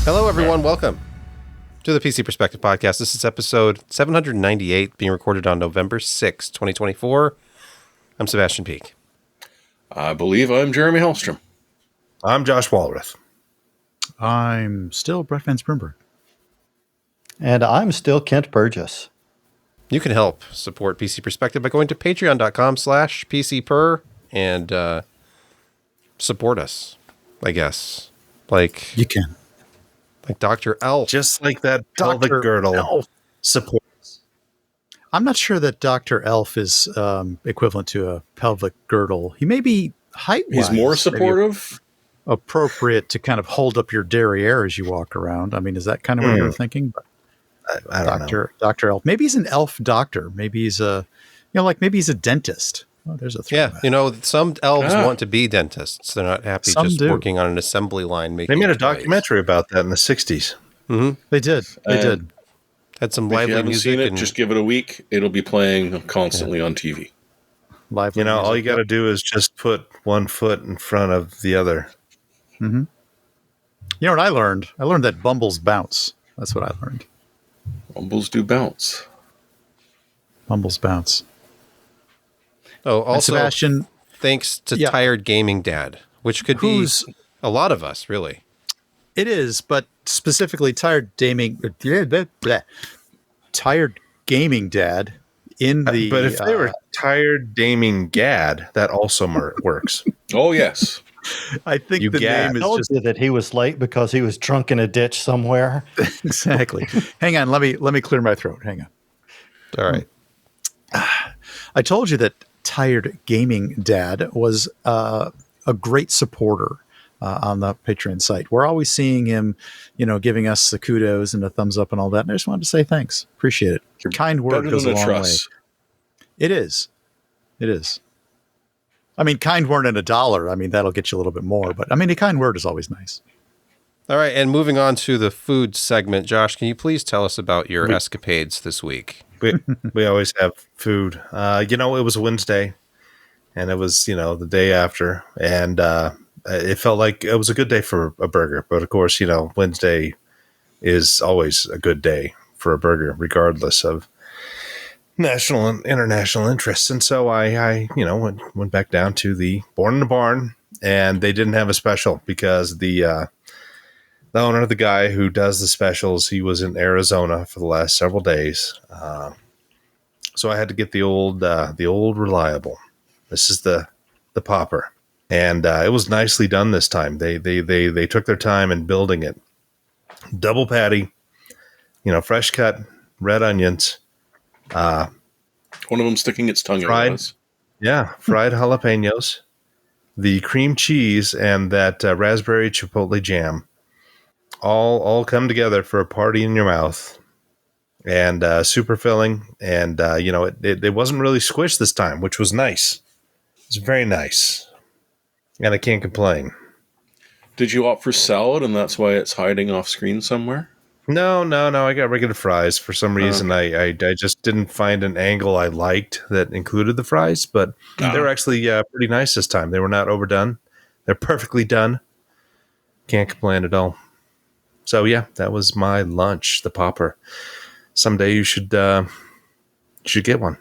Hello, everyone. Welcome to the PC Perspective Podcast. This is episode 798, being recorded on November 6, 2024. I'm Sebastian Peak. I believe I'm Jeremy Hellstrom. I'm Josh Walrath. I'm still Brett Van Sprinberg. And I'm still Kent Burgess. You can help support PC Perspective by going to patreon.com/PCPer and support us, I guess. Like You can. Like Dr. Elf. Just like that pelvic girdle Elf supports. I'm not sure that Dr. Elf is equivalent to a pelvic girdle. He may be height-wise. He's more supportive. Appropriate to kind of hold up your derriere as you walk around. I mean, is that kind of what you're thinking? I don't know. Dr. Elf. Maybe he's an elf doctor. Maybe he's maybe he's a dentist. Oh, there's a yeah. Some elves want to be dentists. They're not happy working on an assembly line. They made a documentary about that in the 60s. Mm-hmm. They did. Had some lively music. If you haven't seen it, just give it a week. It'll be playing constantly on TV. Lively all music. you got to do is just put one foot in front of the other. Mm-hmm. You know what I learned? I learned that bumbles bounce. That's what I learned. Bumbles do bounce. Bumbles bounce. Oh, also, Sebastian, thanks to Tired Gaming Dad, which could be a lot of us, really. It is, but specifically Tired Gaming Dad in the... but if they were Tired Gaming Gad, that also works. Oh, yes. I think the name is just... that he was late because he was drunk in a ditch somewhere. Exactly. Hang on, let me clear my throat. Hang on. All right. I told you that Tired Gaming Dad was a great supporter on the Patreon site. We're always seeing him, giving us the kudos and the thumbs up and all that. And I just wanted to say thanks. Appreciate it. Kind word goes a long way. It is. It is. I mean, kind word and $1. I mean, that'll get you a little bit more. But I mean, a kind word is always nice. All right. And moving on to the food segment, Josh, can you please tell us about your escapades this week? We always have food. It was a Wednesday, and it was, the day after, and it felt like it was a good day for a burger. But of course, Wednesday is always a good day for a burger, regardless of national and international interests. And so I went back down to the Born in the Barn, and they didn't have a special because the owner, the guy who does the specials, he was in Arizona for the last several days. So I had to get the old reliable. This is the popper, and it was nicely done this time. They took their time in building it. Double patty, fresh cut red onions. One of them sticking its tongue out. Yeah, fried jalapenos, the cream cheese, and that raspberry chipotle jam. All come together for a party in your mouth, and super filling. And it wasn't really squished this time, which was nice. It's very nice, and I can't complain. Did you opt for salad, and that's why it's hiding off screen somewhere? No. I got regular fries. For some reason, I just didn't find an angle I liked that included the fries, but they were actually pretty nice this time. They were not overdone. They're perfectly done. Can't complain at all. So yeah, that was my lunch, the popper. Someday you should get one.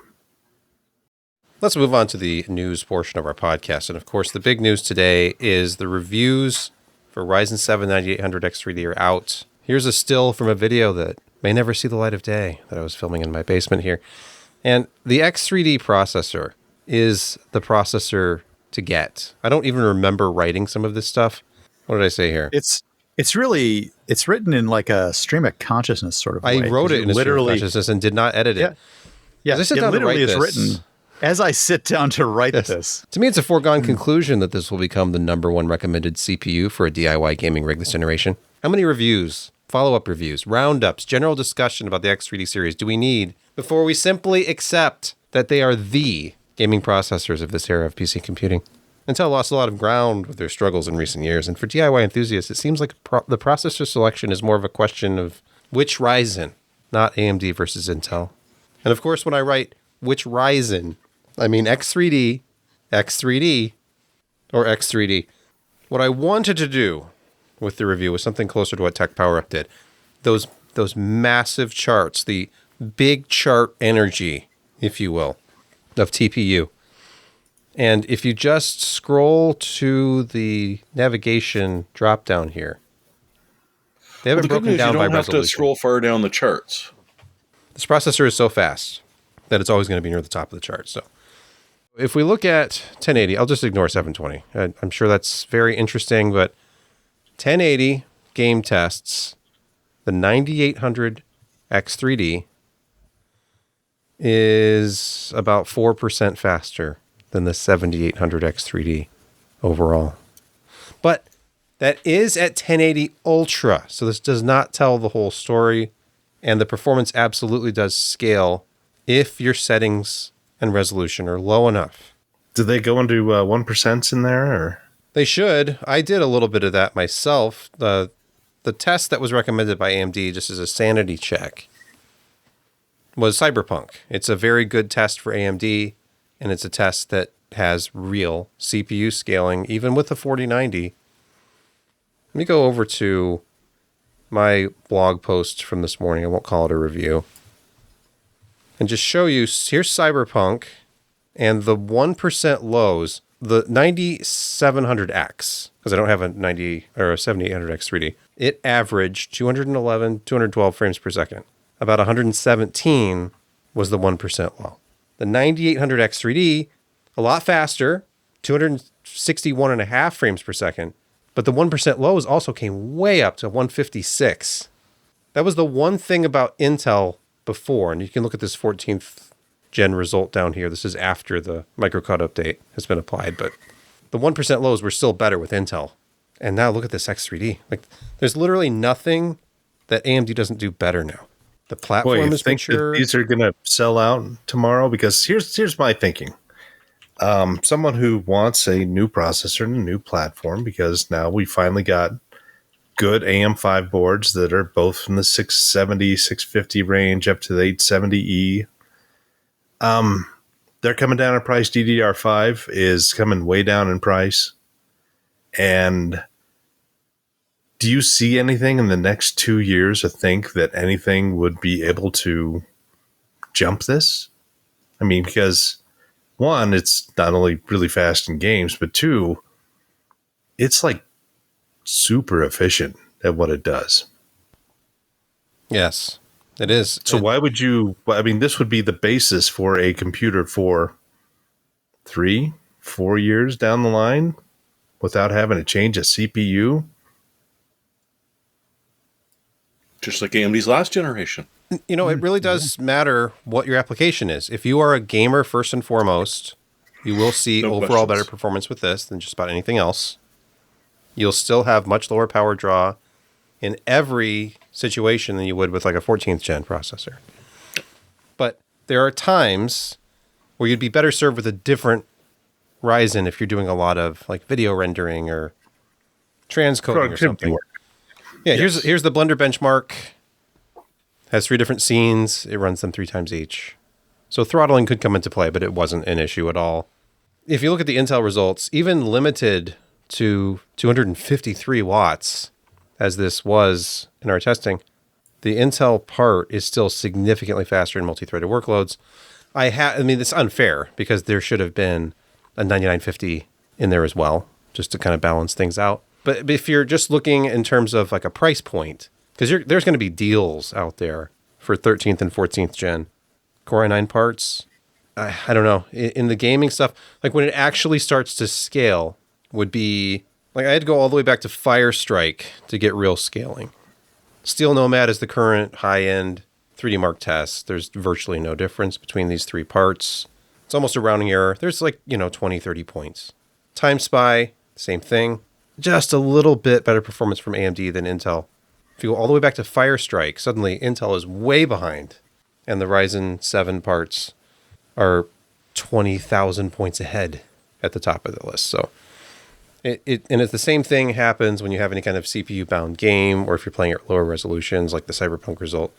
Let's move on to the news portion of our podcast. And of course, the big news today is the reviews for Ryzen 7 9800 X3D are out. Here's a still from a video that may never see the light of day that I was filming in my basement here. And the X3D processor is the processor to get. I don't even remember writing some of this stuff. What did I say here? It's written in like a stream of consciousness sort of way. I wrote it in a stream of consciousness and did not edit it. Yeah, I sit down to write this. Written as I sit down to write this. To me, it's a foregone conclusion that this will become the #1 recommended CPU for a DIY gaming rig this generation. How many reviews, follow-up reviews, roundups, general discussion about the X3D series do we need before we simply accept that they are the gaming processors of this era of PC computing? Intel lost a lot of ground with their struggles in recent years, and for DIY enthusiasts, it seems like the processor selection is more of a question of which Ryzen, not AMD versus Intel. And of course, when I write which Ryzen, I mean X3D, or X3D. What I wanted to do with the review was something closer to what Tech Power Up did. Those massive charts, the big chart energy, if you will, of TPU. And if you just scroll to the navigation drop down here, they haven't broken down by resolution. You don't have to scroll far down the charts. This processor is so fast that it's always going to be near the top of the chart. So if we look at 1080, I'll just ignore 720. I'm sure that's very interesting, but 1080 game tests, the 9800 X3D is about 4% faster than the 7800 X3D overall. But that is at 1080 Ultra, so this does not tell the whole story, and the performance absolutely does scale if your settings and resolution are low enough. Did they go into 1% in there? Or? They should. I did a little bit of that myself. The test that was recommended by AMD, just as a sanity check, was Cyberpunk. It's a very good test for AMD, and it's a test that has real CPU scaling, even with the 4090. Let me go over to my blog post from this morning. I won't call it a review. And just show you, here's Cyberpunk, and the 1% lows, the 9700X, because I don't have a 7800X 3D, it averaged 211, 212 frames per second. About 117 was the 1% low. The 9800X 3D, a lot faster, 261.5 frames per second, but the 1% lows also came way up to 156. That was the one thing about Intel before, and you can look at this 14th gen result down here. This is after the microcode update has been applied, but the 1% lows were still better with Intel. And now look at this X3D. Like, there's literally nothing that AMD doesn't do better now. The platform is mature. These are going to sell out tomorrow? Because here's my thinking. Someone who wants a new processor and a new platform, because now we finally got good AM5 boards that are both from the 670, 650 range up to the 870E. They're coming down in price. DDR5 is coming way down in price. And do you see anything in the next 2 years to think that anything would be able to jump this? I mean, because one, it's not only really fast in games, but two, it's like super efficient at what it does. Yes, it is. So why would you, I mean, this would be the basis for a computer for 3-4 years down the line without having to change a CPU. Just like AMD's last generation. You know, it really does matter what your application is. If you are a gamer first and foremost, you will see overall better performance with this than just about anything else. You'll still have much lower power draw in every situation than you would with like a 14th gen processor. But there are times where you'd be better served with a different Ryzen if you're doing a lot of like video rendering or transcoding or something. Yeah, yes. Here's the Blender benchmark. Has 3 different scenes. It runs them 3 times each. So throttling could come into play, but it wasn't an issue at all. If you look at the Intel results, even limited to 253 watts, as this was in our testing, the Intel part is still significantly faster in multi-threaded workloads. I mean, it's unfair because there should have been a 9950 in there as well, just to kind of balance things out. But if you're just looking in terms of like a price point, because there's going to be deals out there for 13th and 14th gen Core i9 parts. I don't know. In the gaming stuff, like when it actually starts to scale would be, like I had to go all the way back to Firestrike to get real scaling. Steel Nomad is the current high-end 3D Mark test. There's virtually no difference between these 3 parts. It's almost a rounding error. There's like, 20, 30 points. Time Spy, same thing. Just a little bit better performance from AMD than Intel. If you go all the way back to Firestrike, suddenly Intel is way behind. And the Ryzen 7 parts are 20,000 points ahead at the top of the list. So and it's the same thing happens when you have any kind of CPU-bound game or if you're playing at lower resolutions like the Cyberpunk result.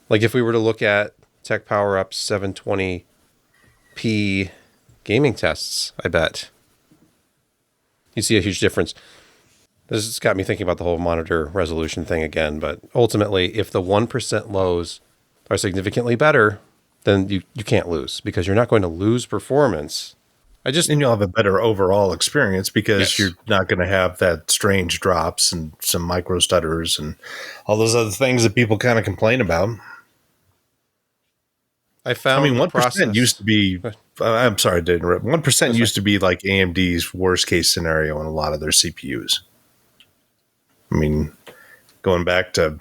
Like if we were to look at Tech Power Up's 720p gaming tests, I bet you'd see a huge difference. This has got me thinking about the whole monitor resolution thing again. But ultimately, if the 1% lows are significantly better, then you can't lose because you're not going to lose performance. And you'll have a better overall experience because Yes. you're not going to have that strange drops and some micro stutters and all those other things that people kind of complain about. I found 1% used to be, I'm sorry to interrupt, 1% used to be like AMD's worst case scenario in a lot of their CPUs. I mean, going back to,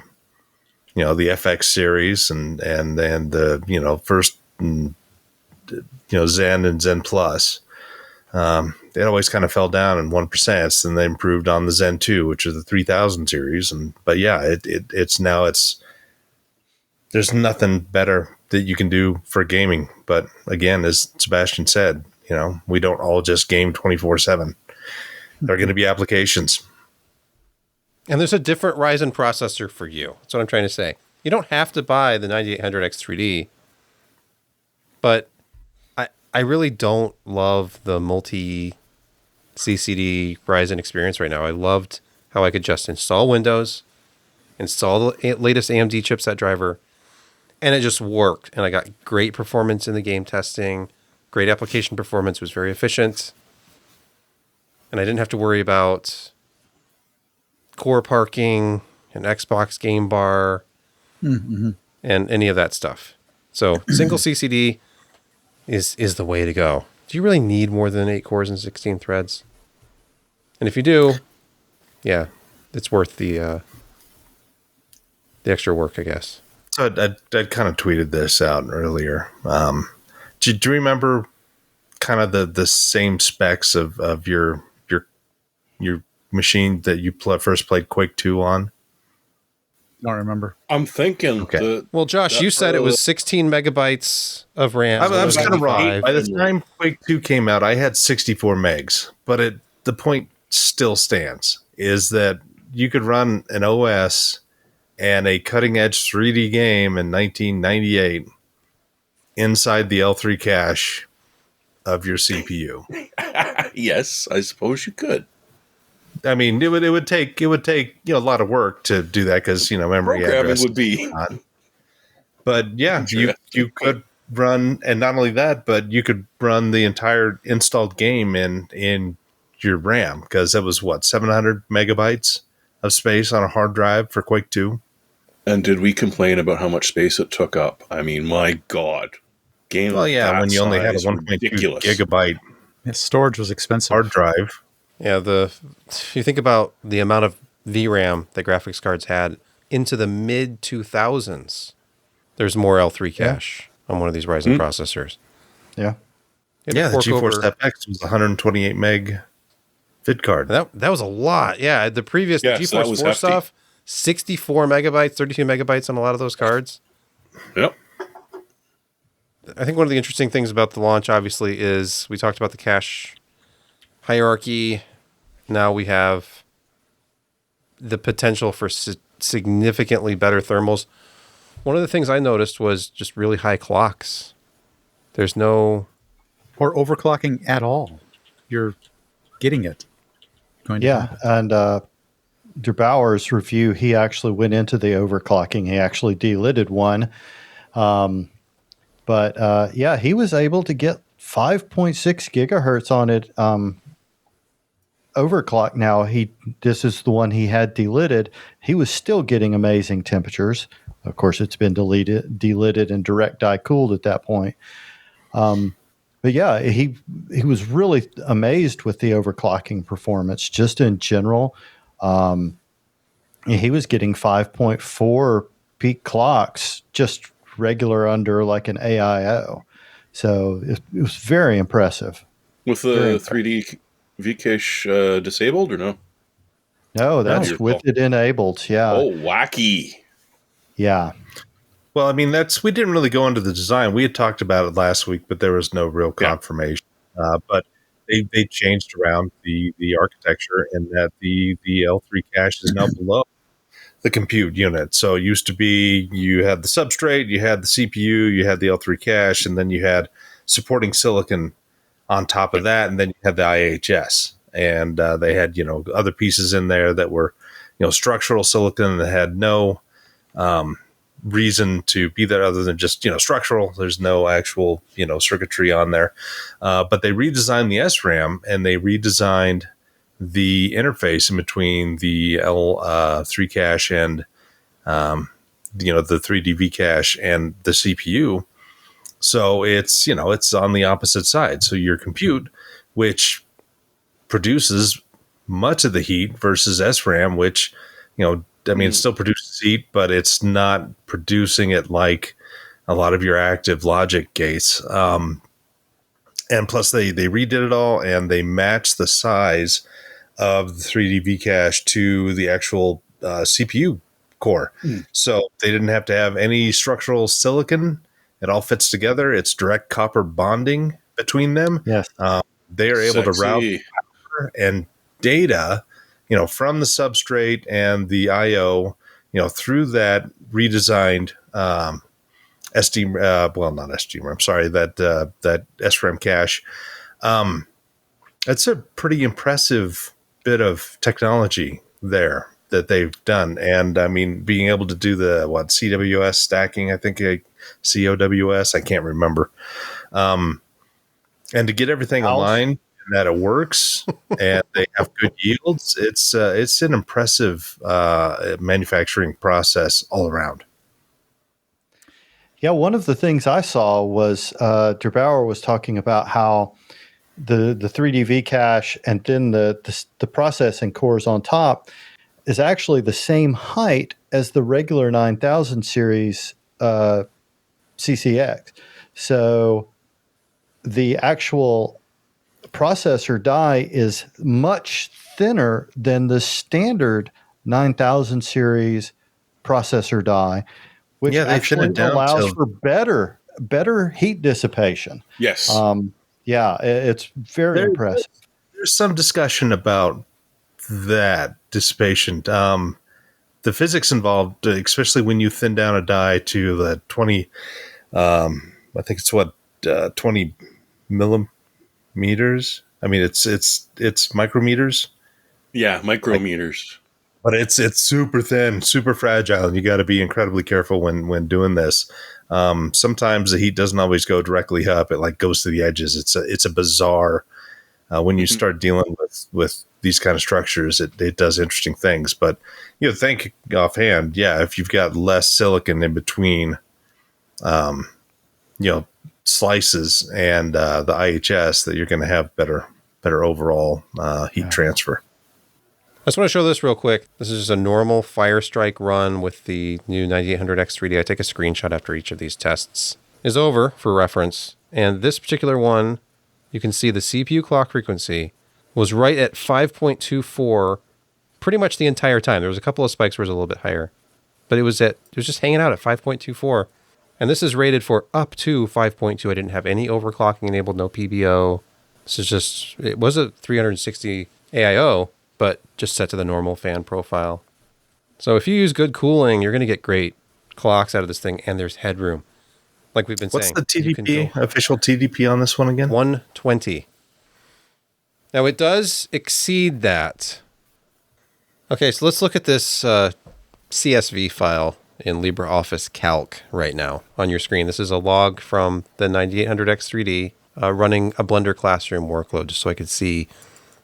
the FX series and the, first, Zen and Zen Plus, it always kind of fell down in 1%, and they improved on the Zen 2, which is the 3000 series. But yeah, there's nothing better that you can do for gaming. But again, as Sebastian said, we don't all just game 24/7. There are going to be applications. And there's a different Ryzen processor for you. That's what I'm trying to say. You don't have to buy the 9800X3D, but I really don't love the multi-CCD Ryzen experience right now. I loved how I could just install Windows, install the latest AMD chipset driver, and it just worked. And I got great performance in the game testing, great application performance, was very efficient. And I didn't have to worry about core parking and Xbox Game Bar and any of that stuff. So single CCD is the way to go. Do you really need more than 8 cores and 16 threads? And if you do, yeah, it's worth the extra work, I guess. So I kind of tweeted this out earlier. Do you remember kind of the same specs of your machine that you first played Quake 2 on? Don't remember. I'm thinking. Okay. Well, Josh, you said it was 16 megabytes of RAM. I was kind of wrong. 5. By the time Quake 2 came out, I had 64 megs. But the point still stands, is that you could run an OS and a cutting-edge 3D game in 1998 inside the L3 cache of your CPU. Yes, I suppose you could. I mean, it would take a lot of work to do that because memory Programming address would be. But yeah, you could run, and not only that, but you could run the entire installed game in your RAM because it was 700 megabytes of space on a hard drive for Quake 2. And did we complain about how much space it took up? I mean, my God. Game. Well, yeah, when you only had a 1.2 gigabyte Storage was expensive. hard drive. Yeah, you think about the amount of VRAM that graphics cards had into the mid 2000s. There's more L3 cache on one of these Ryzen processors. Yeah. Yeah, the GeForce FX was 128 meg vid card. That was a lot. Yeah, the previous Yes, that GeForce was 4 hefty. stuff, 64 megabytes, 32 megabytes on a lot of those cards. Yep. I think one of the interesting things about the launch, obviously, is we talked about the cache hierarchy. Now we have the potential for significantly better thermals. One of the things I noticed was just really high clocks. There's no... Or overclocking at all. You're getting it. Yeah, and DeBauer's review, he actually went into the overclocking. He actually delidded one. But he was able to get 5.6 gigahertz on it overclock. Now, this is the one he had delidded. He was still getting amazing temperatures. Of course, it's been delidded and direct die cooled at that point. But yeah, he was really amazed with the overclocking performance just in general. He was getting 5.4 peak clocks just regular under like an AIO. So it was very impressive. With the 3D Vcache disabled or no? No, that's with it enabled. Yeah. Oh, wacky. Yeah. Well, I mean, we didn't really go into the design. We had talked about it last week, but there was no real confirmation. But they changed around the architecture, and that the L3 cache is now below the compute unit. So it used to be you had the substrate, you had the CPU, you had the L3 cache, and then you had supporting silicon on top of that, and then you had the IHS. and they had other pieces in there that were structural silicon that had no reason to be there other than just structural. There's no actual circuitry on there, but they redesigned the SRAM and they redesigned the interface in between the L3 cache and the 3DV cache and the CPU. So it's it's on the opposite side. So your compute, which produces much of the heat, versus SRAM, which it still produces heat, but it's not producing it like a lot of your active logic gates. And plus, they redid it all, and they matched the size of the 3D Vcache to the actual CPU core. So they didn't have to have any structural silicon. It all fits together. It's direct copper bonding between them. Yes. They are able to route Sexy. power and data, from the substrate and the I/O, through that redesigned SD, not SDRAM. Sorry, that SRAM cache. That's a pretty impressive bit of technology there that they've done, and I mean, being able to do the CWS stacking, I think COWS, I can't remember, and to get everything aligned and that it works and they have good yields. It's an impressive manufacturing process all around. Yeah, one of the things I saw was Der Bauer was talking about how the 3D cache and then the processing cores on top is actually the same height as the regular 9000 series CCX. So the actual processor die is much thinner than the standard 9000 series processor die, which Yeah, they thin it actually down allows to- for better heat dissipation. Yes. It's very impressive. There's some discussion about that dissipation. The physics involved, especially when you thin down a die to the 20, I think it's 20 millimeters. I mean, it's micrometers. Yeah, micrometers. But it's super thin, super fragile, and you got to be incredibly careful when doing this. Sometimes the heat doesn't always go directly up; it goes to the edges. It's a bizarre when you start dealing with these kind of structures. It does interesting things, but think offhand, if you've got less silicon in between, slices and the IHS, that you're going to have better overall heat transfer. I just want to show this real quick. This is just a normal Firestrike run with the new 9800X3D. I take a screenshot after each of these tests is over for reference. And this particular one, you can see the CPU clock frequency was right at 5.24 pretty much the entire time. There was a couple of spikes where it was a little bit higher, but it was just hanging out at 5.24. And this is rated for up to 5.2. I didn't have any overclocking enabled, no PBO. This is just, it was a 360 AIO, but just set to the normal fan profile. So if you use good cooling, you're going to get great clocks out of this thing, and there's headroom. Like we've been saying. What's the TDP, official TDP on this one again? 120. Now it does exceed that. Okay, so let's look at this CSV file in LibreOffice Calc right now on your screen. This is a log from the 9800X3D running a Blender Classroom workload, just so I could see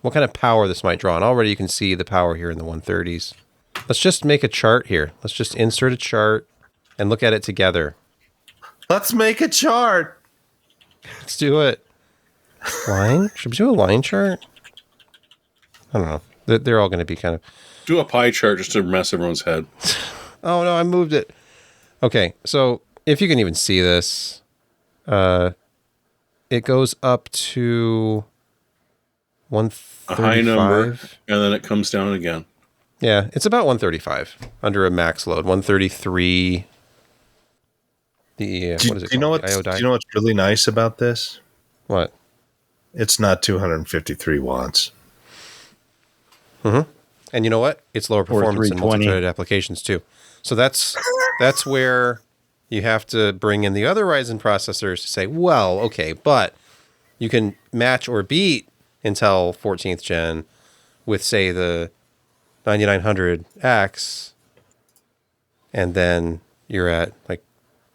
what kind of power this might draw. And already you can see the power here in the 130s. Let's just make a chart here. Let's just insert a chart and look at it together. Let's make a chart. Let's do it. Line? Should we do a line chart? I don't know. They're all going to be kind of... Do a pie chart just to mess everyone's head. Oh, no, I moved it. Okay, so if you can even see this, it goes up to 135. A high number, and then it comes down again. Yeah, it's about 135 under a max load. 133. What is it? Do you know what's really nice about this? What? It's not 253 watts. Mm-hmm. And you know what? It's lower performance in 320. multi-threaded applications too. So that's where you have to bring in the other Ryzen processors to say, well, okay, but you can match or beat Intel 14th gen with, say, the 9900X, and then you're at like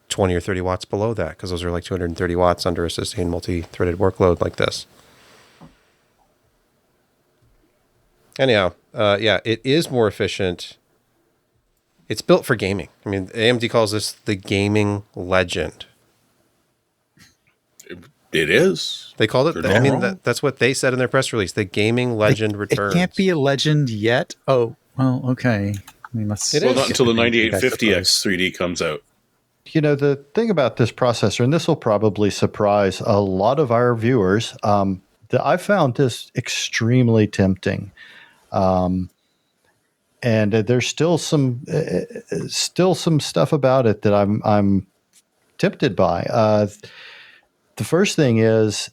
20 or 30 watts below that, because those are like 230 watts under a sustained multi-threaded workload like this. Anyhow, yeah, it is more efficient. It's built for gaming. I mean, AMD calls this the gaming legend. It is. They called it. They're not wrong. That's what they said in their press release. The gaming legend returns. It can't be a legend yet. Oh, well, okay. I mean, let's. It Well, is. not until the I 9850X suppose. 3D comes out. You know, the thing about this processor, and this will probably surprise a lot of our viewers, that I found this extremely tempting. And there's still some stuff about it that I'm tempted by. The first thing is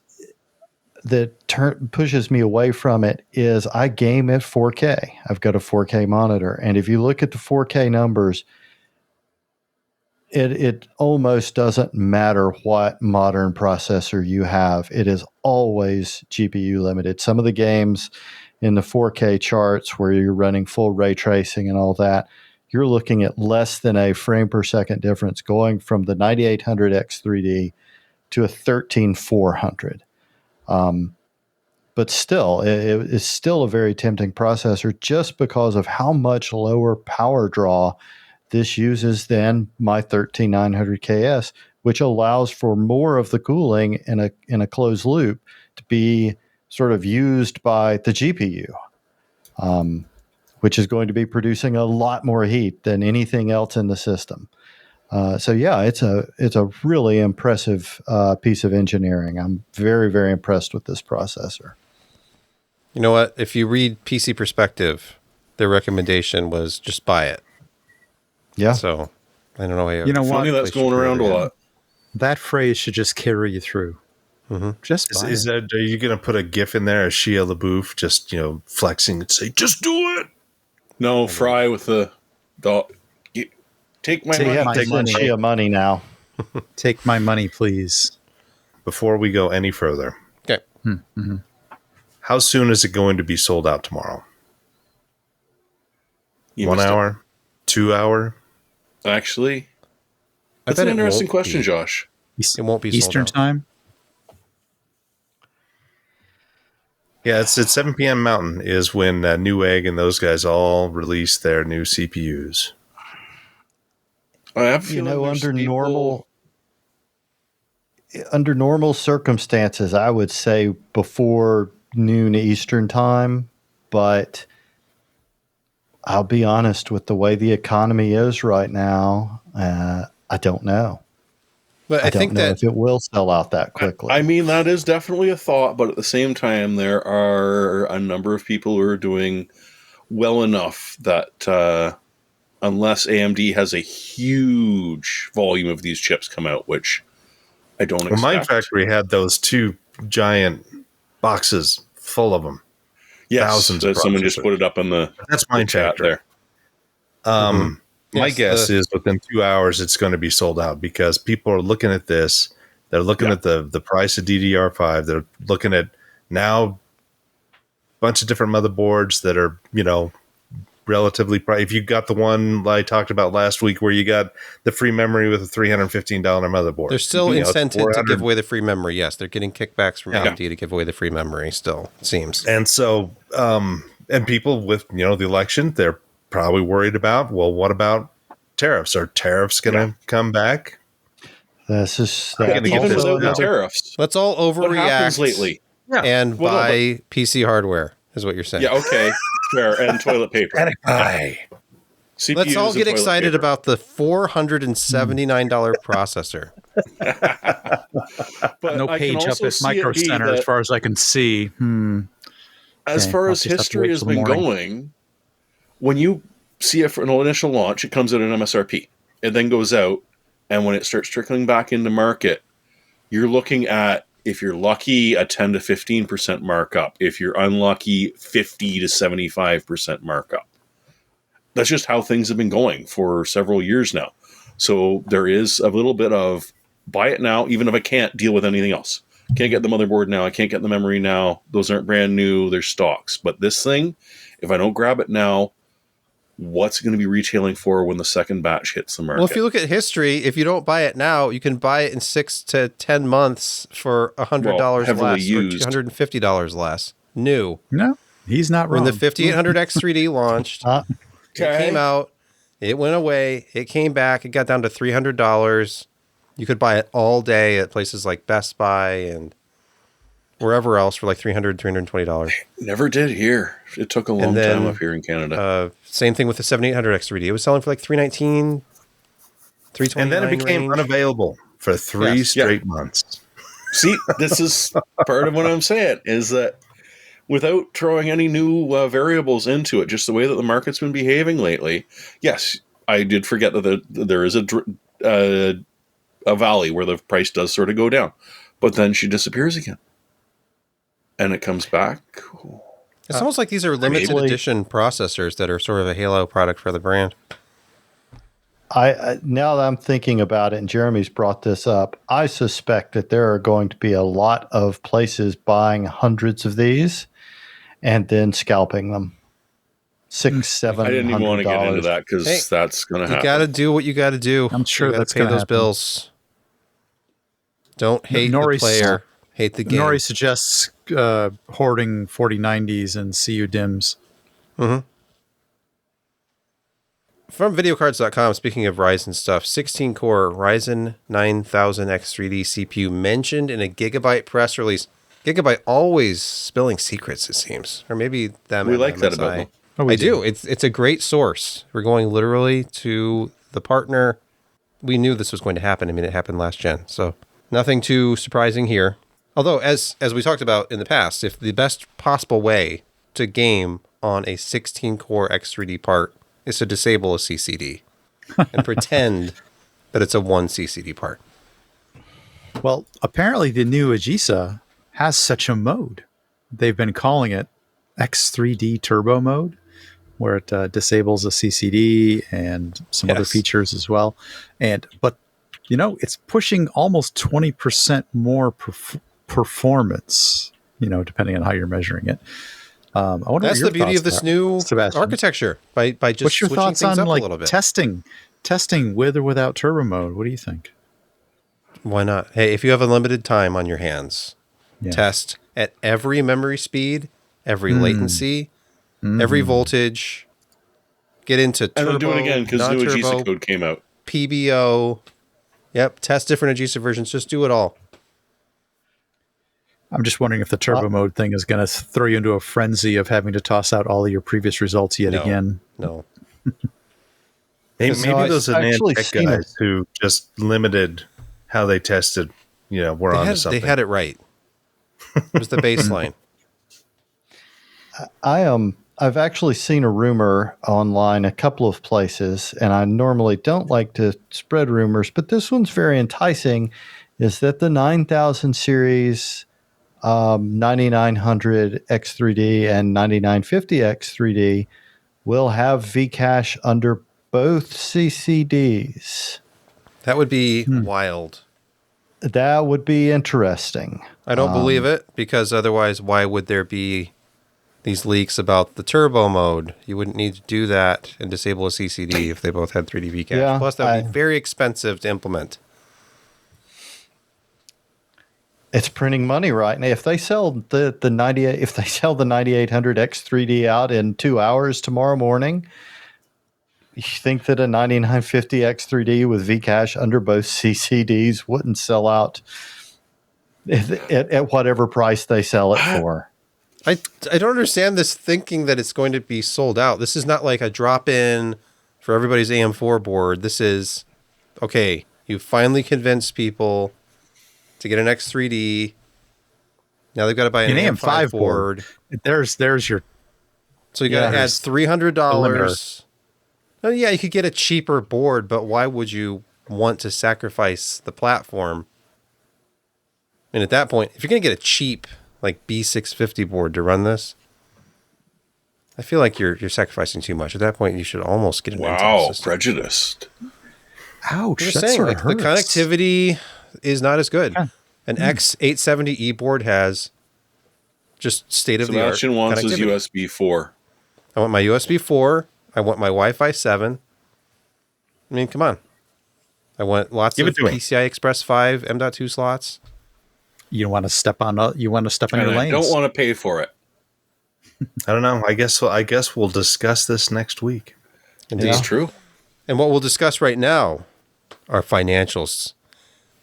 that pushes me away from it is I game at 4K. I've got a 4K monitor, and if you look at the 4K numbers, it almost doesn't matter what modern processor you have. It is always GPU limited. Some of the games in the 4K charts where you're running full ray tracing and all that, you're looking at less than a frame per second difference going from the 9800X 3D to a 13400. But still, it is still a very tempting processor just because of how much lower power draw this uses than my 13900KS, which allows for more of the cooling in a closed loop to be sort of used by the GPU, which is going to be producing a lot more heat than anything else in the system. So yeah, it's a really impressive piece of engineering. I'm very, very impressed with this processor. You know what? If you read PC Perspective, their recommendation was just buy it. Yeah. So I don't know. You know what? Funny that's going around a lot. That phrase should just carry you through. Mm-hmm. Just buy Is it. that? Are you going to put a GIF in there of Shia LaBeouf just flexing and say, "Just do it"? No, Fry with the take my Take money. my Take money. Shia money now. Take my money, please. Before we go any further, Okay. how soon is it going to be sold out tomorrow? You 1 missed it. hour, 2 hour? Actually, I that's bet an it interesting won't question, be. Josh. It won't be sold Eastern out. time. Yeah, it's at 7 p.m. Mountain is when Newegg and those guys all release their new CPUs. I have a feeling there's under normal circumstances, I would say before noon Eastern time, but I'll be honest, with the way the economy is right now, I don't know. But I don't think know that if it will sell out that quickly. I mean, that is definitely a thought, but at the same time, there are a number of people who are doing well enough that unless AMD has a huge volume of these chips come out, which I don't expect. Well, Mind Factory had those 2 giant boxes full of them. Yes, thousands of someone just processors. put it up in the That's Mind chat Factory. there. My Yes, guess is within 2 hours it's going to be sold out because people are looking at this. They're looking at the price of DDR5. They're looking at now a bunch of different motherboards that are, relatively priced. If you got the one I talked about last week where you got the free memory with a $315 motherboard. there's still it's incentive to give $400. away the free memory. Yes, they're getting kickbacks from AMD to give away the free memory still, it seems. And so, and people with, the election, they're probably worried about, well, what about tariffs? Are tariffs going to come back? This is Even Even this without the now. tariffs, Let's all what happens overreact lately? and Well, no, buy PC hardware, is what you're saying. Yeah, okay, fair, and toilet paper. Aye. CPUs Let's all and get toilet excited paper. about the $479 processor. But No I can page up also at see it Micro be Center, as that far as I can see. as Okay, far I'll as just have to history wait has till the been morning. going, when you see it for an initial launch, it comes at an MSRP. It then goes out, and when it starts trickling back into market, you're looking at, if you're lucky, a 10 to 15% markup. If you're unlucky, 50 to 75% markup. That's just how things have been going for several years now. So there is a little bit of buy it now, even if I can't deal with anything else. Can't get the motherboard now. I can't get the memory now. Those aren't brand new. They're stocks. But this thing, if I don't grab it now, what's it going to be retailing for when the second batch hits the market? Well, if you look at history, if you don't buy it now, you can buy it in 6 to 10 months for $100 heavily less used. or $250 less. New. No, he's not wrong. When the 5800X 3D launched, Okay. it came out, it went away, it came back, it got down to $300. You could buy it all day at places like Best Buy and wherever else for like $300, $320. Never did here. It took a long then, time up here in Canada. Same thing with the 7800X 3D. It was selling for like $319, $329. And then it became range. unavailable for 3 straight months. See, this is part of what I'm saying, is that without throwing any new variables into it, just the way that the market's been behaving lately, yes, I did forget that there is a valley where the price does sort of go down. But then she disappears again. And it comes back. It's almost like these are limited edition processors that are sort of a halo product for the brand. I now that I'm thinking about it, and Jeremy's brought this up, I suspect that there are going to be a lot of places buying hundreds of these and then scalping them. $600-$700. I didn't even want to get into that because that's going to happen. You got to do what you got to do. I'm sure you that's pay going to those happen. bills. Don't hate the player. Hate the game. Nori suggests hoarding 4090s and CU DIMMs. Mm-hmm. From videocards.com, speaking of Ryzen stuff, 16-core Ryzen 9000X3D CPU mentioned in a Gigabyte press release. Gigabyte always spilling secrets, it seems. Or maybe them. We like that about them. I do. It's a great source. We're going literally to the partner. We knew this was going to happen. I mean, it happened last gen. So nothing too surprising here. Although, as we talked about in the past, if the best possible way to game on a 16-core X3D part is to disable a CCD and pretend that it's a one CCD part. Well, apparently the new Agisa has such a mode. They've been calling it X3D Turbo mode, where it disables a CCD and some other features as well. But it's pushing almost 20% more performance, depending on how you're measuring it. I wonder That's the beauty of this new Sebastian. architecture by just What's your switching thoughts things on up a little bit. testing with or without turbo mode? What do you think? Why not? Hey, if you have unlimited time on your hands, test at every memory speed, every latency, every voltage. Get into turbo, and then do it again because new non-turbo, Agisa code came out. PBO. Yep, test different Agisa versions. Just do it all. I'm just wondering if the turbo mode thing is going to throw you into a frenzy of having to toss out all of your previous results yet again. No. Maybe those Advanced guys it. who just limited how they tested, were onto something. They had it right. It was the baseline. I've actually seen a rumor online a couple of places, and I normally don't like to spread rumors, but this one's very enticing, is that the 9000 series 9900 X3D and 9950 X3D will have Vcache under both CCDs. That would be wild. That would be interesting. I don't believe it, because otherwise why would there be these leaks about the turbo mode? You wouldn't need to do that and disable a CCD if they both had 3D Vcache. Yeah, Plus, that would be very expensive to implement. It's printing money right now. If they sell the 9800 X3D out in 2 hours tomorrow morning, you think that a 9950 X3D with Vcache under both CCDs wouldn't sell out at whatever price they sell it for? I don't understand this thinking that it's going to be sold out. This is not like a drop-in for everybody's AM4 board. This is, okay, you finally convinced people to get an X3D. Now they've got to buy an AM5 board. There's your... So you got to add $300. Oh, yeah, you could get a cheaper board, but why would you want to sacrifice the platform? And at that point, if you're going to get a cheap like B650 board to run this, I feel like you're sacrificing too much. At that point, you should almost get an Intel system. Prejudiced. Ouch. I'm just saying, like, the connectivity is not as good. An X870E board has just state of the art. Sebastian wants his connectivity. USB 4. I want my USB 4. I want my Wi-Fi 7. I mean, come on. I want lots Give of it to me. PCI Express 5 M.2 slots. You want to step on your And I lanes. don't want to pay for it. I don't know. I guess we'll discuss this next week. Indeed. It's true. And what we'll discuss right now are financials.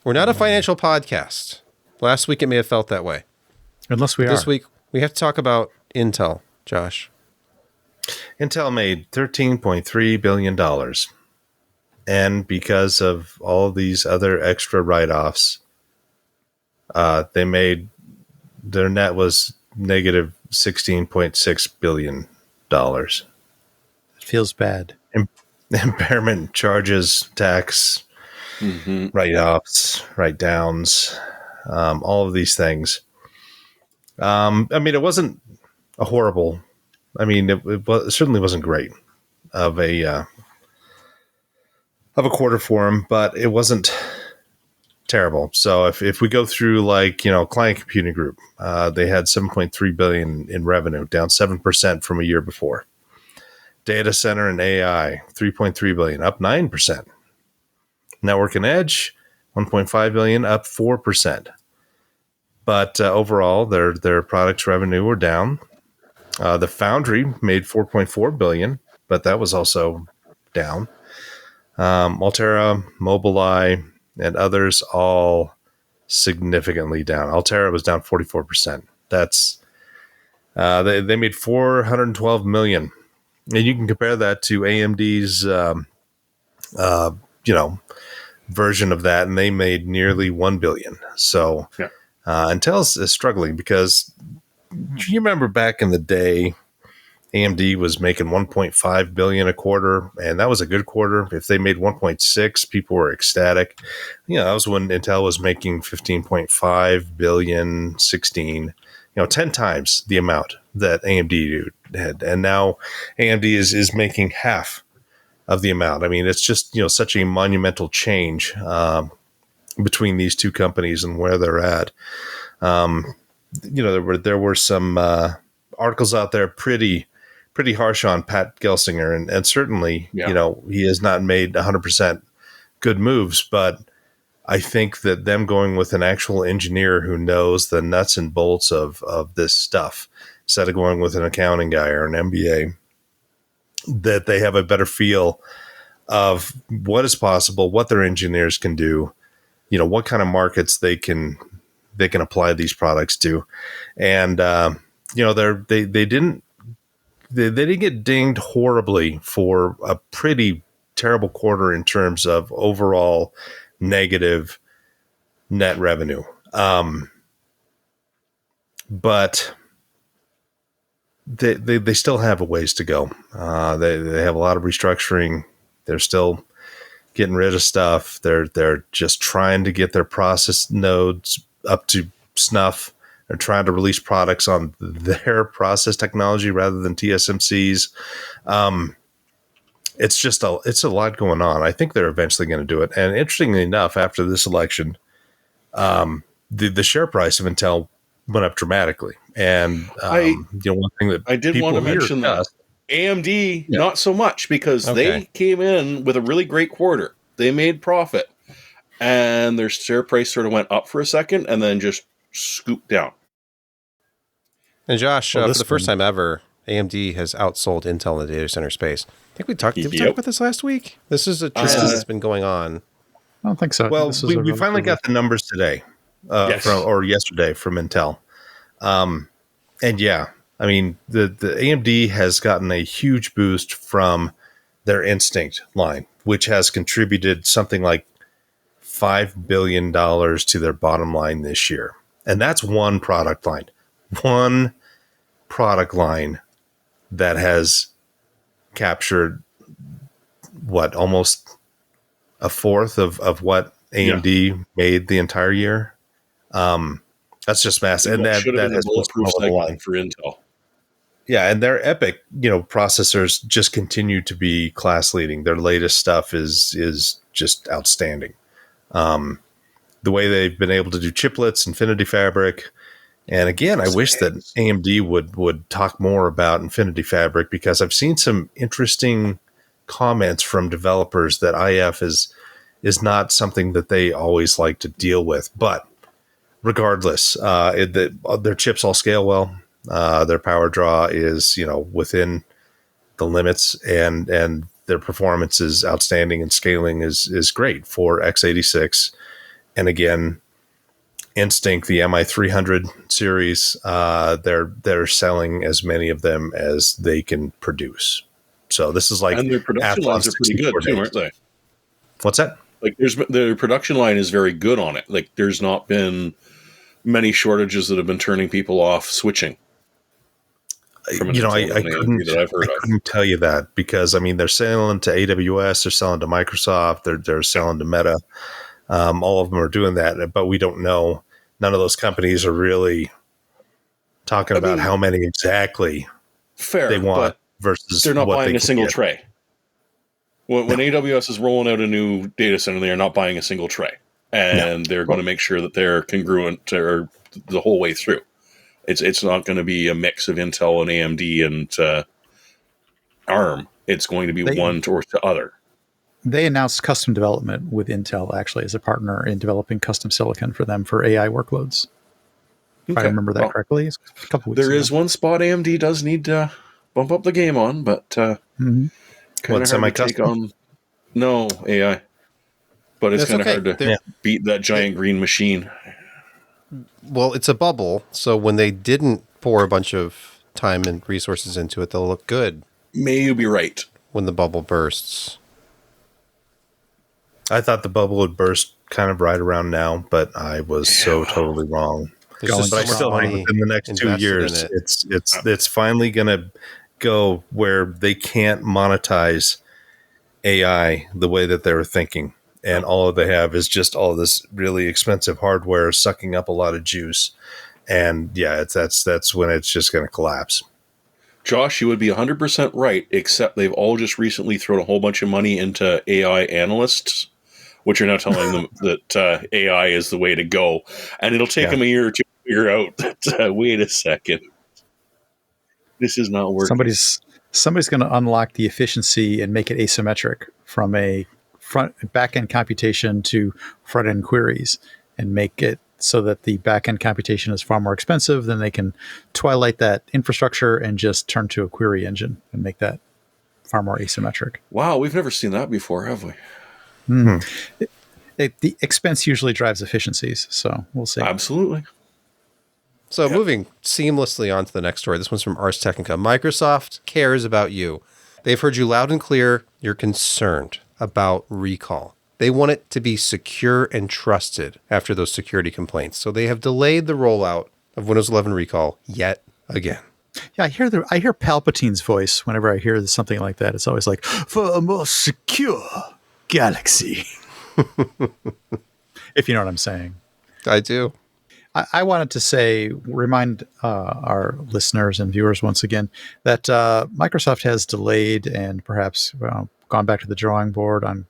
We're not a financial podcast. Last week it may have felt that way. Unless we This are. week we have to talk about Intel, Josh. Intel made $13.3 billion. And because of all these other extra write-offs, their net was negative $16.6 billion. It feels bad. Impairment charges, tax, write-offs, write-downs, all of these things. I mean, it wasn't a horrible. I mean, it certainly wasn't great of a quarter for them, but it wasn't terrible. So if we go through client computing group, they had $7.3 billion in revenue, down 7% from a year before. Data center and AI, $3.3 billion, up 9%. Network and edge, $1.5 billion, up 4%. But overall, their products revenue were down. The foundry made $4.4 billion, but that was also down. Altera, Mobileye, and others all significantly down. Altera was down 44%. That's they made $412 million, and you can compare that to AMD's version of that, and they made nearly $1 billion. So Yeah. Intel's is struggling because you remember back in the day, AMD was making $1.5 billion a quarter, and that was a good quarter. If they made 1.6, people were ecstatic. That was when Intel was making 15.5 billion, 16, 10 times the amount that AMD had. And now AMD is making half of the amount. I mean, it's just, such a monumental change between these two companies and where they're at. There were some articles out there pretty harsh on Pat Gelsinger, and certainly, he has not made 100% good moves, but I think that them going with an actual engineer who knows the nuts and bolts of this stuff, instead of going with an accounting guy or an MBA, that they have a better feel of what is possible, what their engineers can do, what kind of markets they can apply these products to. And, they didn't get dinged horribly for a pretty terrible quarter in terms of overall negative net revenue. But they still have a ways to go. They have a lot of restructuring. They're still getting rid of stuff. They're just trying to get their process nodes up to snuff. They're trying to release products on their process technology rather than TSMC's. It's a lot going on. I think they're eventually going to do it. And interestingly enough, after this election, the share price of Intel went up dramatically. And one thing that I did want to mention that AMD, not so much, because they came in with a really great quarter. They made profit, and their share price sort of went up for a second and then just scooped down. And Josh, for the first time ever, AMD has outsold Intel in the data center space. I think we talked. Did we talk about this last week? This is a trend that's been going on. I don't think so. Well, we finally got the numbers today, or yesterday from Intel. And yeah, I mean, the AMD has gotten a huge boost from their Instinct line, which has contributed something like $5 billion to their bottom line this year. And that's one product line. One product line that has captured almost a fourth of what AMD made the entire year. That's just massive. And that has bulletproof segment for Intel. Yeah, and their EPYC, processors just continue to be class leading. Their latest stuff is just outstanding. the way they've been able to do chiplets, Infinity Fabric. And again, I wish that AMD would talk more about Infinity Fabric, because I've seen some interesting comments from developers that IF is not something that they always like to deal with. But regardless, their chips all scale well. Their power draw is, within the limits, and their performance is outstanding, and scaling is great for x86. And again, Instinct, the MI300 series, they're selling as many of them as they can produce. So this is like, and their production lines are pretty good too, aren't they? What's that? Like, their production line is very good on it. Like, there's not been many shortages that have been turning people off switching. I couldn't tell you that, because they're selling to AWS, they're selling to Microsoft, they're selling to Meta. All of them are doing that, but we don't know. None of those companies are really talking about how many exactly they want versus they're not what buying they a single get. tray. When AWS is rolling out a new data center, they are not buying a single tray, and they're going to make sure that they're congruent the whole way through. It's not going to be a mix of Intel and AMD and ARM. It's going to be one towards the other. They announced custom development with Intel, actually, as a partner in developing custom silicon for them for AI workloads. If I remember that correctly. It's a couple weeks There ago. is one spot AMD does need to bump up the game on, but kind of hard to take on. No, AI. But it's kind of hard to beat that giant green machine. Well, it's a bubble, so when they didn't pour a bunch of time and resources into it, they'll look good. May you be right. When the bubble bursts. I thought the bubble would burst kind of right around now, but I was so totally wrong. But I still think within the next 2 years, it's finally going to go where they can't monetize AI the way that they were thinking. And all they have is just all this really expensive hardware sucking up a lot of juice. And that's when it's just going to collapse. Josh, you would be 100% right, except they've all just recently thrown a whole bunch of money into AI analysts, which are now telling them that AI is the way to go. And it'll take them a year or two to figure out that, wait a second, this is not working. Somebody's going to unlock the efficiency and make it asymmetric from a back-end computation to front-end queries, and make it so that the back-end computation is far more expensive. Then they can twilight that infrastructure and just turn to a query engine and make that far more asymmetric. Wow, we've never seen that before, have we? The expense usually drives efficiencies, so we'll see. Absolutely. So moving seamlessly on to the next story. This one's from Ars Technica. Microsoft cares about you. They've heard you loud and clear. You're concerned about recall. They want it to be secure and trusted after those security complaints. So they have delayed the rollout of Windows 11 recall yet again. Yeah, I hear Palpatine's voice whenever I hear something like that. It's always like, for a more secure galaxy. If you know what I'm saying. I do. I wanted to remind our listeners and viewers once again that Microsoft has delayed and perhaps gone back to the drawing board on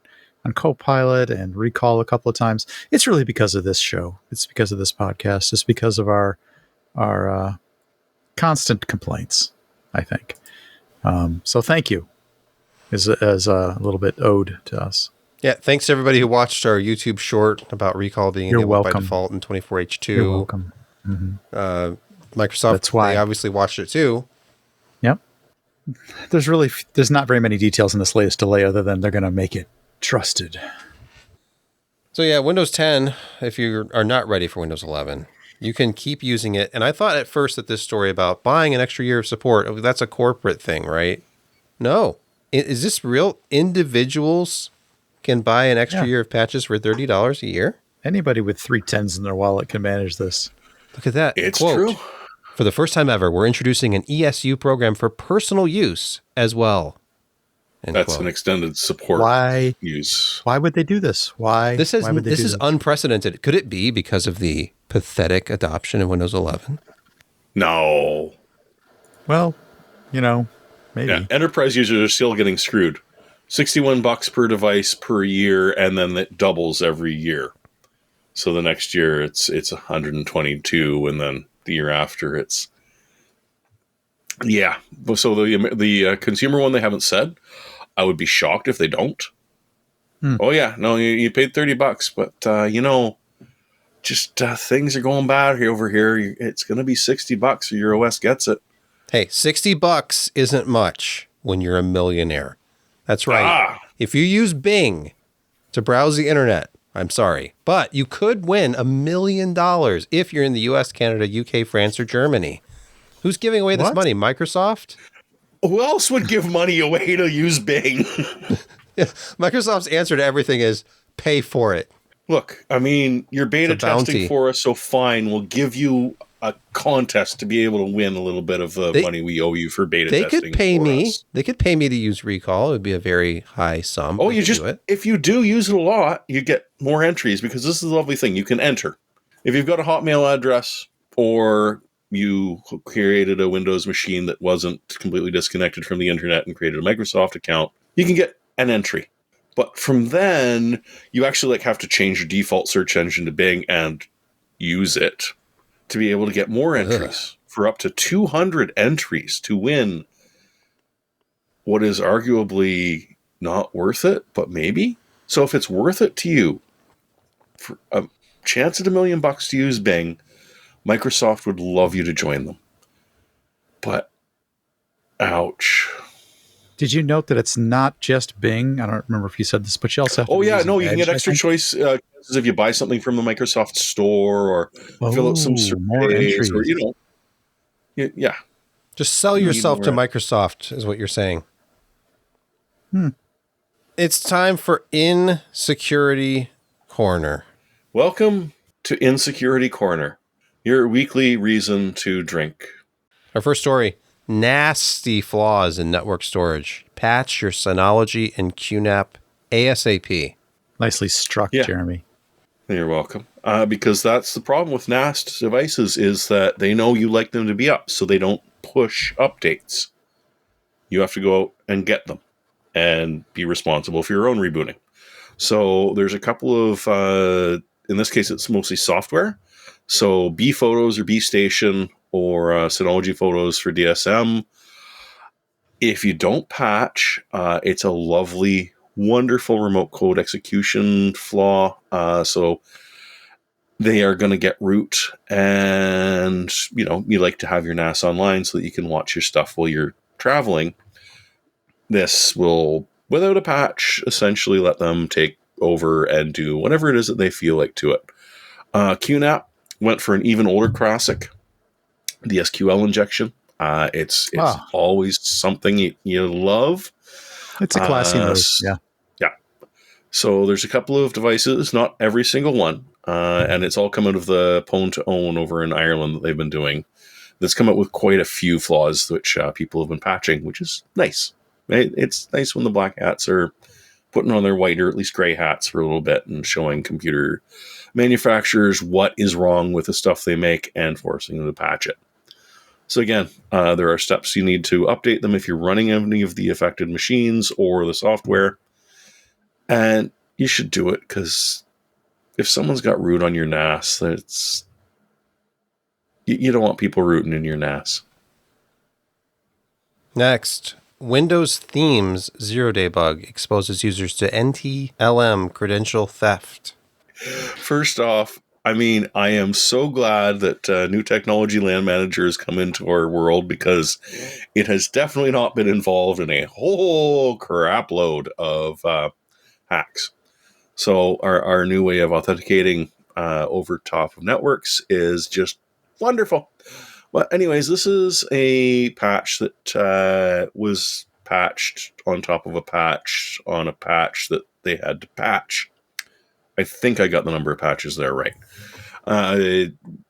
Copilot and recall a couple of times. It's really because of this show. It's because of this podcast. It's because of our constant complaints, I think. So thank you as a little bit ode to us. Yeah, thanks to everybody who watched our YouTube short about recall being enabled by default in 24H2. You're welcome. Mm-hmm. Microsoft, they obviously watched it too. Yep. There's not very many details in this latest delay other than they're going to make it trusted. So yeah, Windows 10, if you are not ready for Windows 11, you can keep using it. And I thought at first that this story about buying an extra year of support, that's a corporate thing, right? No. Is this real? Individuals can buy an extra year of patches for $30 a year? Anybody with 310s in their wallet can manage this. Look at that. It's quote, true. For the first time ever, we're introducing an ESU program for personal use as well. End That's quote. an extended support use. Why would they do this? This is unprecedented. Could it be because of the pathetic adoption of Windows 11? No. Well, maybe. Yeah, enterprise users are still getting screwed. $61 per device per year, and then it doubles every year. So the next year it's 122, and then the year after it's yeah. So the consumer one they haven't said. I would be shocked if they don't. Oh yeah, no, you paid $30, but just things are going bad here over here. It's going to be $60 or your OS gets it. Hey, $60 isn't much when you're a millionaire. That's right. If you use Bing to browse the internet, I'm sorry, but you could win $1 million if you're in the US, Canada, UK, France, or Germany. Who's giving away this money? Microsoft? Who else would give money away to use Bing? Yeah, Microsoft's answer to everything is pay for it. Look, I mean, you're beta testing for us, so fine. We'll give you a contest to be able to win a little bit of the money we owe you for beta testing. They could pay me. They could pay me to use Recall. It would be a very high sum. Oh, if you do use it a lot, you get more entries, because this is the lovely thing. You can enter. If you've got a Hotmail address, or you created a Windows machine that wasn't completely disconnected from the internet and created a Microsoft account, you can get an entry. But from then, you actually have to change your default search engine to Bing and use it to be able to get more entries for up to 200 entries to win what is arguably not worth it, but maybe. So if it's worth it to you, for a chance at $1 million to use Bing, Microsoft would love you to join them. But, ouch. Did you note that it's not just Bing? I don't remember if you said this, but you also have to you can get extra choice if you buy something from the Microsoft store, or fill out some surveys, or yeah. Just sell yourself to Microsoft is what you're saying. It's time for Insecurity Corner. Welcome to Insecurity Corner, your weekly reason to drink. Our first story: nasty flaws in network storage. Patch your Synology and QNAP ASAP. Nicely struck, Jeremy. You're welcome. Because that's the problem with NAS devices, is that they know you like them to be up, so they don't push updates. You have to go out and get them and be responsible for your own rebooting. So there's a couple of, in this case, it's mostly software. So B Photos or B Station, or Synology Photos for DSM. If you don't patch, it's a lovely, wonderful remote code execution flaw. So they are going to get root, and you like to have your NAS online so that you can watch your stuff while you're traveling. This will, without a patch, essentially let them take over and do whatever it is that they feel like to it. QNAP went for an even older classic, the SQL injection. It's always something you love. It's a classy move. Yeah. So there's a couple of devices, not every single one, and it's all come out of the Pwn to Own over in Ireland that they've been doing. That's come up with quite a few flaws which people have been patching, which is nice. Right? It's nice when the black hats are putting on their white, or at least gray hats for a little bit, and showing computer manufacturers what is wrong with the stuff they make and forcing them to patch it. So again, there are steps you need to update them if you're running any of the affected machines or the software. And you should do it, because if someone's got root on your NAS, you don't want people rooting in your NAS. Next, Windows Themes zero-day bug exposes users to NTLM credential theft. First off, I mean, I am so glad that new technology land manager has come into our world, because it has definitely not been involved in a whole crap load of hacks. So our new way of authenticating over top of networks is just wonderful. Well, anyways, this is a patch that was patched on top of a patch on a patch that they had to patch. I think I got the number of patches there right.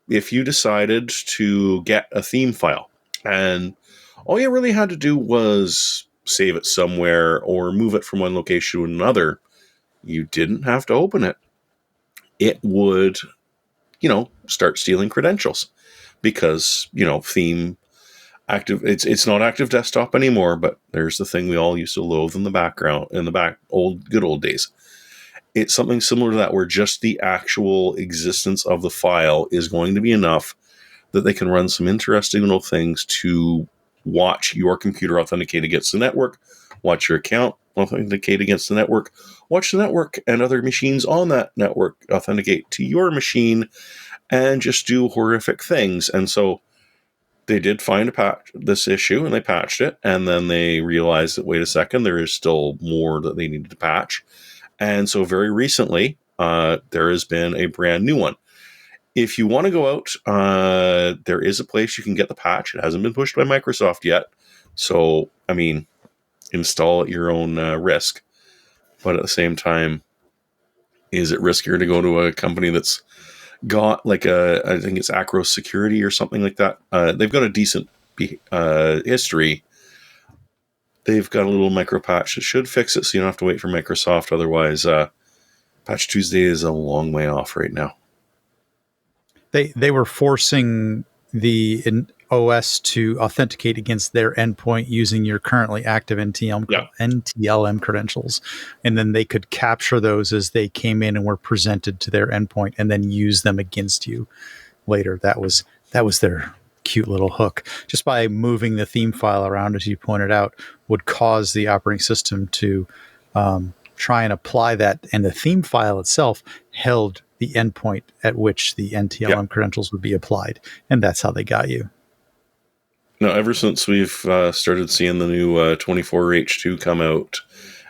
If you decided to get a theme file, and all you really had to do was save it somewhere or move it from one location to another, you didn't have to open it. It would, start stealing credentials, because, theme active, it's not active desktop anymore, but there's the thing we all used to loathe in the background, in the good old days. it's something similar to that, where just the actual existence of the file is going to be enough that they can run some interesting little things to watch your computer authenticate against the network, watch your account authenticate against the network, watch the network and other machines on that network authenticate to your machine, and just do horrific things. And so they did find this issue, and they patched it, and then they realized that, wait a second, there is still more that they needed to patch. And so very recently, there has been a brand new one. If you want to go out, there is a place you can get the patch. It hasn't been pushed by Microsoft yet. So, I mean, install at your own risk. But at the same time, is it riskier to go to a company that's got like I think it's Acros Security or something like that? They've got a decent history. They've got a little micro patch that should fix it, so you don't have to wait for Microsoft. Otherwise, Patch Tuesday is a long way off right now. They were forcing the OS to authenticate against their endpoint using your currently active NTLM credentials, and then they could capture those as they came in and were presented to their endpoint, and then use them against you later. That was their cute little hook. Just by moving the theme file around, as you pointed out, would cause the operating system to try and apply that, and the theme file itself held the endpoint at which the NTLM credentials would be applied, and that's how they got you. No, ever since we've started seeing the new 24H2 come out,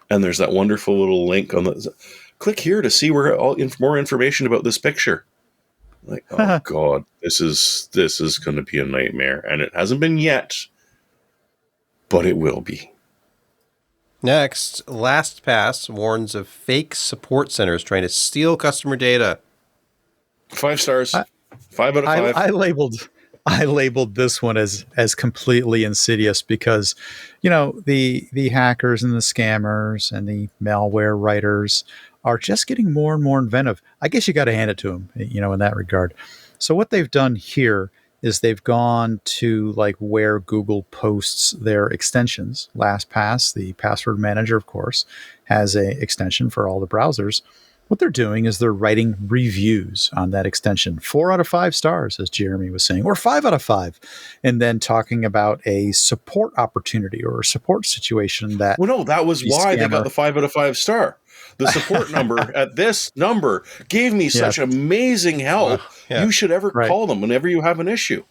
and there's that wonderful little link on the click here to see where more information about this picture. Like, oh god, this is going to be a nightmare, and it hasn't been yet, but it will be. Next, LastPass warns of fake support centers trying to steal customer data. 5 stars. 5 out of 5. I labeled this one as completely insidious because, the hackers and the scammers and the malware writers are just getting more and more inventive. I guess you got to hand it to them, in that regard. So what they've done here is they've gone to like where Google posts their extensions. LastPass, the password manager, of course, has a extension for all the browsers. What they're doing is they're writing reviews on that extension. 4 out of 5 stars, as Jeremy was saying, or 5 out of 5. And then talking about a support opportunity or a support situation that... Well, no, that was why they got the 5 out of 5 star. The support number at this number gave me such amazing help. You should ever call them whenever you have an issue.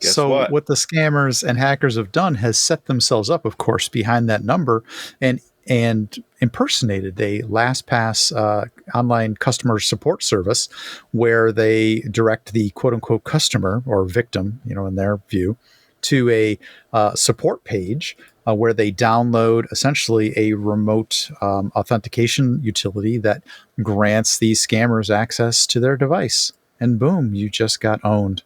Guess what the scammers and hackers have done has set themselves up, of course, behind that number and impersonated a LastPass online customer support service where they direct the quote-unquote customer or victim, in their view, to a support page where they download essentially a remote authentication utility that grants these scammers access to their device. And boom, you just got owned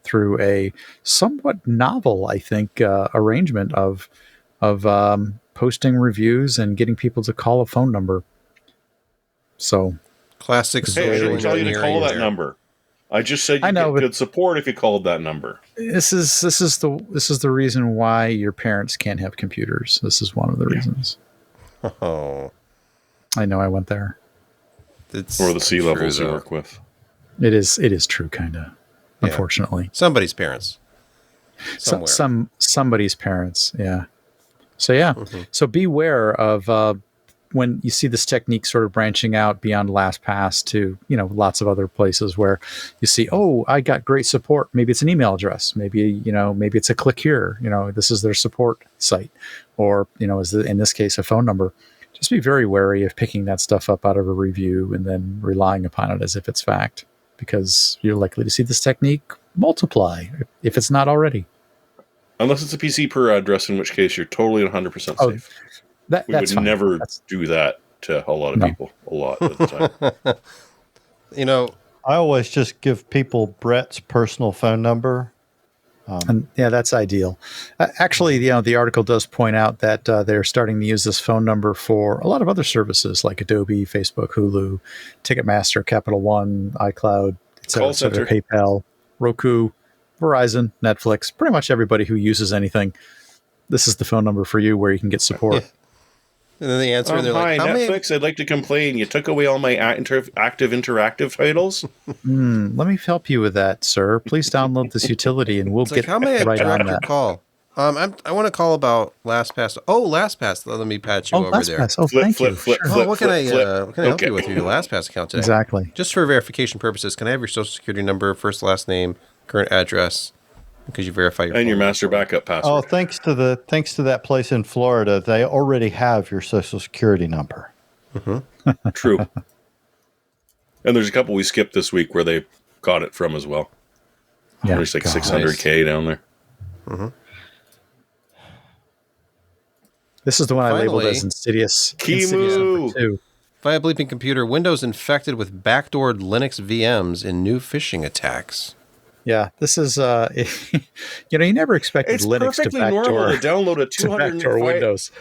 through a somewhat novel, I think, arrangement of posting reviews and getting people to call a phone number. So, classic. Hey, I didn't tell you to call that number. I just said you get good support if you called that number. This is the reason why your parents can't have computers. This is one of the reasons. Oh, I know. I went there. Or the sea levels you work with. It is true, kind of. Unfortunately, somebody's parents. Somewhere. Somebody's parents. Yeah. So So beware of when you see this technique sort of branching out beyond LastPass to lots of other places where you see, oh, I got great support. Maybe it's an email address. Maybe maybe it's a click here. This is their support site, or in this case a phone number. Just be very wary of picking that stuff up out of a review and then relying upon it as if it's fact, because you're likely to see this technique multiply if it's not already. Unless it's a PCPer address, in which case you're totally 100% safe. We would never do that to a lot of people a lot of the time. I always just give people Brett's personal phone number. And that's ideal. Actually, the article does point out that they're starting to use this phone number for a lot of other services like Adobe, Facebook, Hulu, Ticketmaster, Capital One, iCloud, Call center, PayPal, Roku, Verizon, Netflix, pretty much everybody who uses anything. This is the phone number for you where you can get support. And then they answer, and they're Hi, like, "How many?" Netflix. I'd like to complain. You took away all my active interactive titles. Let me help you with that, sir. Please download this utility, and we'll It's get like, how may I right on direct your that. call? I want to call about LastPass. Oh, LastPass. Let me patch you Oh, over there. LastPass. Oh, Flip, thank flip, you. flip, Sure. flip. Oh, what can I help Okay. you with your LastPass account today? Exactly. Just for verification purposes, can I have your social security number, first, last name, current address? Because you verify your And your phone master number. backup Oh, password. thanks to that place in Florida, they already have your social security number. True. And there's a couple we skipped this week where they got it from as well. Yeah. There's like God. 600K down there. This is the one I labeled Finally, as Insidious. Kimu! Insidious number 2. via bleeping computer, Windows infected with backdoored Linux VMs in new phishing attacks. Yeah, this is you never expected It's Linux to perfectly normal backdoor to download a to backdoor 285. Windows.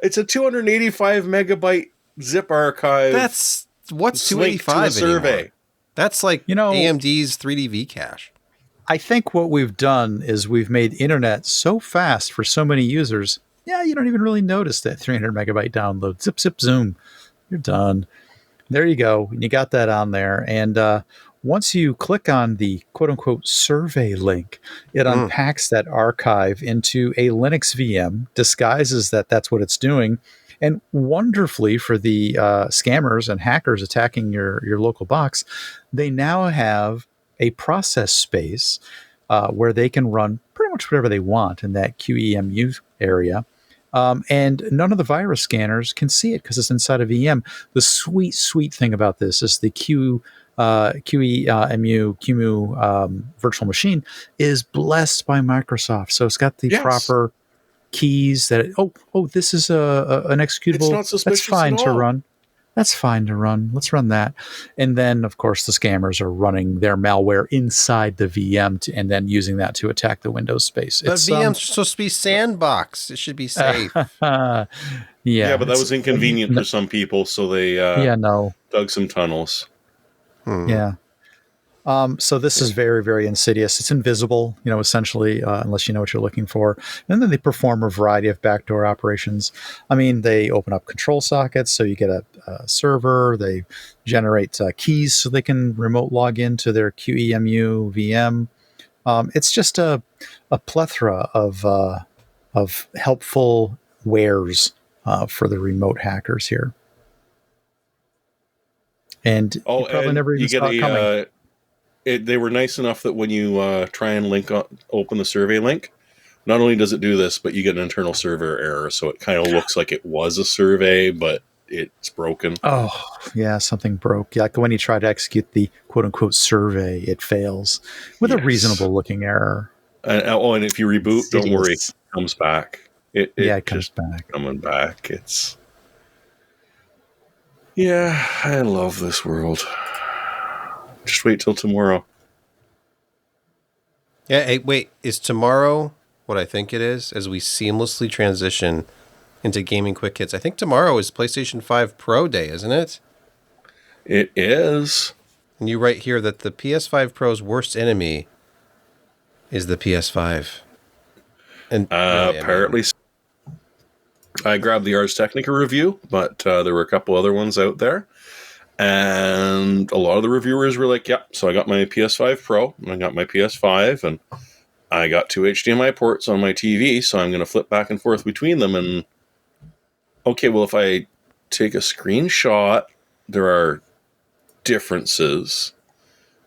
It's a 285 megabyte zip archive. That's what's linked to 285 a survey. anymore? That's like AMD's 3D cache. I think what we've done is we've made internet so fast for so many users. Yeah, you don't even really notice that 300 megabyte download. Zip, zip, zoom. You're done. There you go. You got that on there. And once you click on the quote unquote survey link, it unpacks that archive into a Linux VM, disguises that that's what it's doing. And wonderfully for the scammers and hackers attacking your local box, they now have a process space where they can run pretty much whatever they want in that QEMU area. And none of the virus scanners can see it because it's inside a VM. The sweet thing about this is the QEMU virtual machine is blessed by Microsoft. So it's got the proper keys that, this is an executable. It's not suspicious That's fine at to all. run. That's fine to run. Let's run that. And then, of course, the scammers are running their malware inside the VM and then using that to attack the Windows space. But VMs are supposed to be sandbox. It should be safe. Yeah, but that was inconvenient for some people, so they dug some tunnels. Yeah. So this is very, very insidious. It's invisible, essentially, unless you know what you're looking for. And then they perform a variety of backdoor operations. I mean, they open up control sockets, so you get a server. They generate keys so they can remote log into their QEMU VM. It's just a plethora of helpful wares for the remote hackers here. And you probably never even saw it coming. They were nice enough that when you try and open the survey link, not only does it do this, but you get an internal server error. So it kind of looks like it was a survey, but it's broken. Oh, yeah, something broke. Like when you try to execute the quote-unquote survey, it fails with a reasonable-looking error. And if you reboot, don't worry, it comes back. It comes back. Coming back. Yeah, I love this world. Just wait till tomorrow. Yeah, hey, wait. Is tomorrow what I think it is as we seamlessly transition into gaming quick hits? I think tomorrow is PlayStation 5 Pro Day, isn't it? It is. And you write here that the PS5 Pro's worst enemy is the PS5. And apparently, I grabbed the Ars Technica review, but there were a couple other ones out there. And a lot of the reviewers were like, so I got my PS5 Pro, and I got my PS5, and I got 2 HDMI ports on my TV, so I'm going to flip back and forth between them. And, okay, well, if I take a screenshot, there are differences.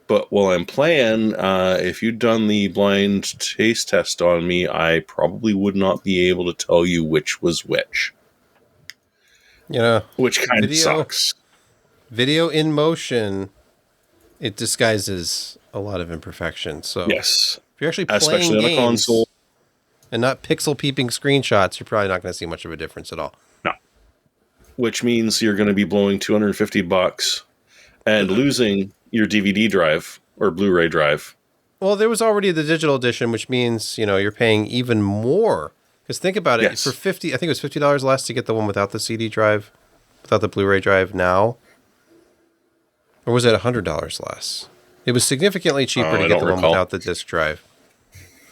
But while I'm playing, if you'd done the blind taste test on me, I probably would not be able to tell you which was which. Which kind of sucks. Video in motion, it disguises a lot of imperfections. So yes, if you're actually playing especially games on a console and not pixel peeping screenshots, you're probably not going to see much of a difference at all. No. Which means you're going to be blowing $250 and losing your DVD drive or Blu-ray drive. Well, there was already the digital edition, which means, you're paying even more. Because think about it, for I think it was $50 less to get the one without the CD drive, without the Blu-ray drive now. Or was it $100 less? It was significantly cheaper to get the one without the disc drive.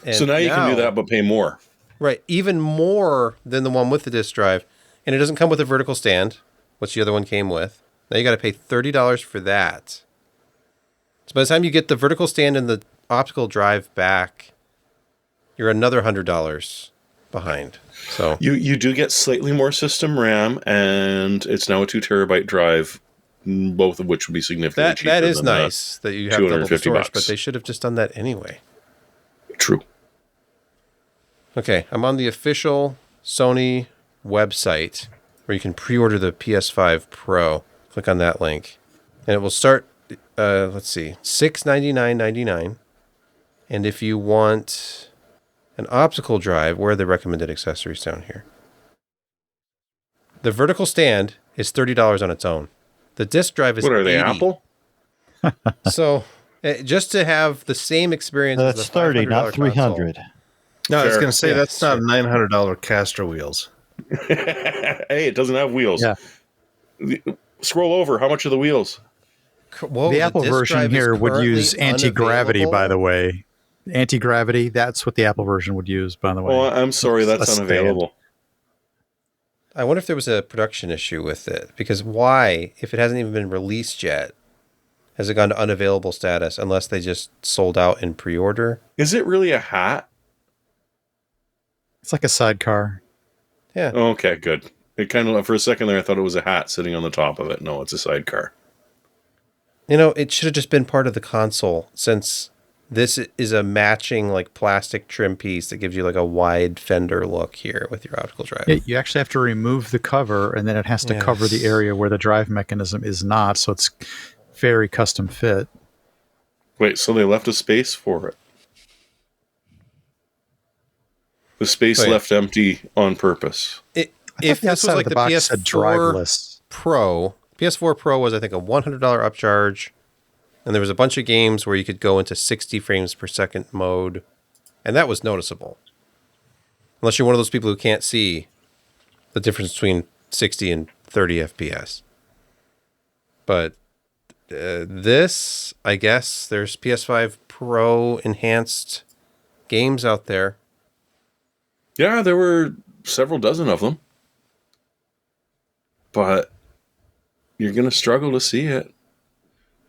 And so now you can do that, but pay more. Right. Even more than the one with the disc drive. And it doesn't come with a vertical stand, which the other one came with. Now you got to pay $30 for that. So by the time you get the vertical stand and the optical drive back, you're another $100 behind. So you do get slightly more system RAM, and it's now a 2 terabyte drive, both of which would be significantly cheaper. that is than nice that you have double the 250 storage, bucks. but they should have just done that anyway. True. Okay, I'm on the official Sony website where you can pre-order the PS5 Pro. Click on that link, and it will start. Let's see, $699.99. And if you want an optical drive, where are the recommended accessories down here? The vertical stand is $30 on its own. The disc drive is What are they, $80. Apple? So just to have the same experience as That's the $30, not $500 console. $300. No, I was Fair. going to say Yeah, that's not $900 caster wheels. Hey, it doesn't have wheels. Yeah. Scroll over. How much are the wheels? Whoa, The Apple disc version drive is here would currently use anti-gravity, by the unavailable? way. Anti-gravity, that's what the Apple version would use, by the way. Oh, I'm sorry, that's A stand. unavailable. I wonder if there was a production issue with it. Because why, if it hasn't even been released yet, has it gone to unavailable status unless they just sold out in pre-order? Is it really a hat? It's like a sidecar. Yeah. Okay, good. It kind of, for a second there, I thought it was a hat sitting on the top of it. No, it's a sidecar. You know, it should have just been part of the console, since this is a matching like plastic trim piece that gives you like a wide fender look here with your optical drive. You actually have to remove the cover, and then it has to cover the Yes. area where the drive mechanism is not, so it's very custom fit. Wait, so they left a space for it? The space Oh, yeah. left empty on purpose. If The this was outside like of the box said PS4 driveless. Pro, PS4 Pro was I think a $100 upcharge, and there was a bunch of games where you could go into 60 frames per second mode, and that was noticeable. Unless you're one of those people who can't see the difference between 60 and 30 FPS. But this, I guess, there's PS5 Pro enhanced games out there. Yeah, there were several dozen of them. But you're going to struggle to see it.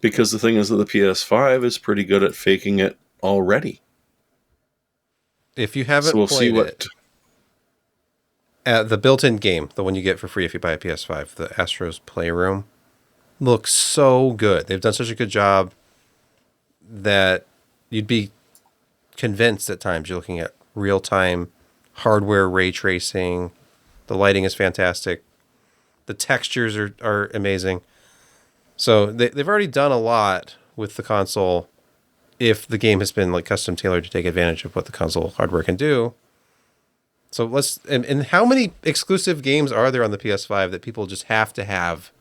Because the thing is that the PS5 is pretty good at faking it already. If you haven't So we'll see played what... it, the built-in game, the one you get for free if you buy a PS5, the Astro's Playroom, looks so good. They've done such a good job that you'd be convinced at times you're looking at real-time hardware ray tracing. The lighting is fantastic. The textures are amazing. So they've already done a lot with the console if the game has been like custom tailored to take advantage of what the console hardware can do. So let's and how many exclusive games are there on the PS5 that people just have to have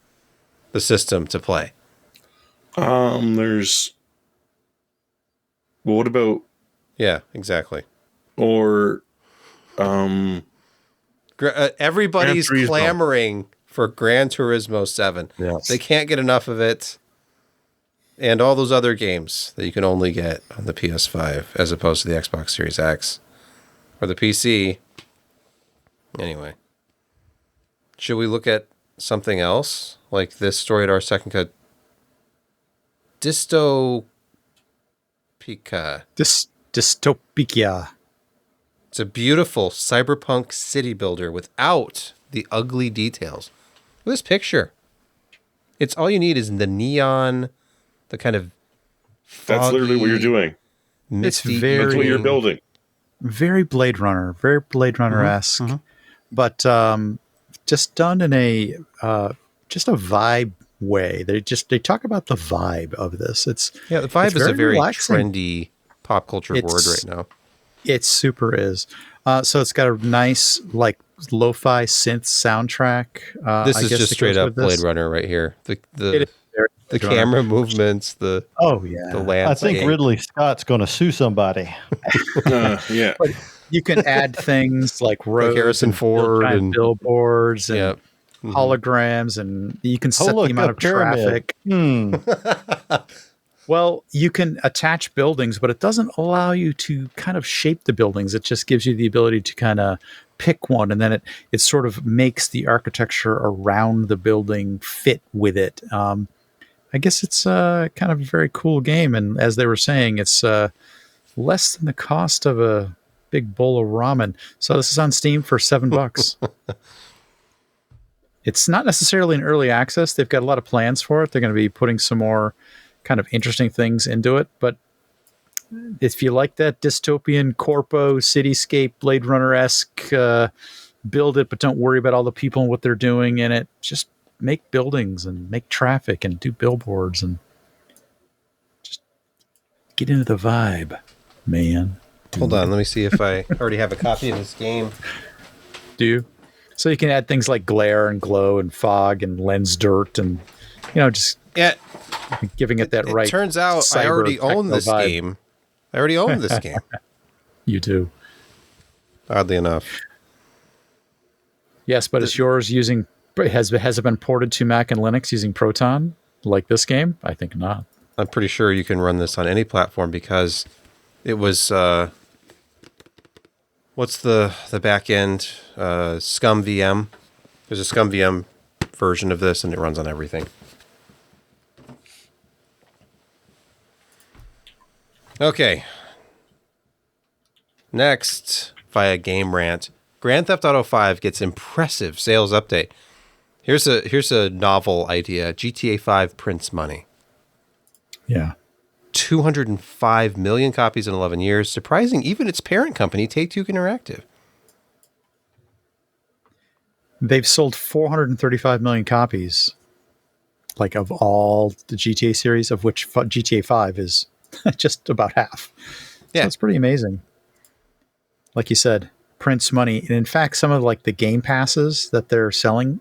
the system to play? There's... Well, what about... Yeah, exactly. Or... Everybody's Gran Turismo. clamoring for Gran Turismo 7. Yes. They can't get enough of it. And all those other games that you can only get on the PS5 as opposed to the Xbox Series X or the PC. Anyway. Should we look at something else? Like this story at our second cut. Dystopia. Dystopia. It's a beautiful cyberpunk city builder without the ugly details. Look at this picture. It's all you need is the neon, the kind of That's literally what you're doing. misty very- That's what you're green. building. Very Blade Runner-esque, but just done in a just a vibe way. They talk about the vibe of this. Yeah, the vibe It's is a very very relaxing. trendy pop culture word It's- right now. It super is. So it's got a nice like lo-fi synth soundtrack. This I is guess just that straight goes up with this. Blade Runner right here. It The is very the Blade Runner. camera movements, the Oh yeah. the I landscape. think Ridley Scott's going to sue somebody. Yeah. You can add things like roads, Harrison and Ford giant and- billboards and Yep. holograms, and you can set the look, amount a of pyramid. traffic. Well, you can attach buildings, but it doesn't allow you to kind of shape the buildings. It just gives you the ability to kind of pick one, and then it sort of makes the architecture around the building fit with it. I guess it's kind of a very cool game, and as they were saying, it's less than the cost of a big bowl of ramen. So this is on Steam for $7. It's not necessarily an early access. They've got a lot of plans for it. They're going to be putting some more kind of interesting things into it. But if you like that dystopian corpo cityscape Blade Runner-esque, build it, but don't worry about all the people and what they're doing in it. Just make buildings and make traffic and do billboards and just get into the vibe, man. Hold on, let me see if I already have a copy of this game. Do you? So you can add things like glare and glow and fog and lens dirt and, just giving it that right. It turns out I already own this game. I already own this game. You do. Oddly enough. Yes, but it's yours using, has it been ported to Mac and Linux using Proton like this game? I think not. I'm pretty sure you can run this on any platform because it was, what's the back end? Scum VM. There's a Scum VM version of this, and it runs on everything. Okay. Next, via Game Rant, Grand Theft Auto 5 gets impressive sales update. Here's a novel idea. GTA 5 prints money. Yeah. 205 million copies in 11 years, surprising even its parent company, Take-Two Interactive. They've sold 435 million copies, like of all the GTA series, of which GTA 5 is just about half. Yeah. So it's pretty amazing. Like you said, prints money. And in fact, some of like the game passes that they're selling,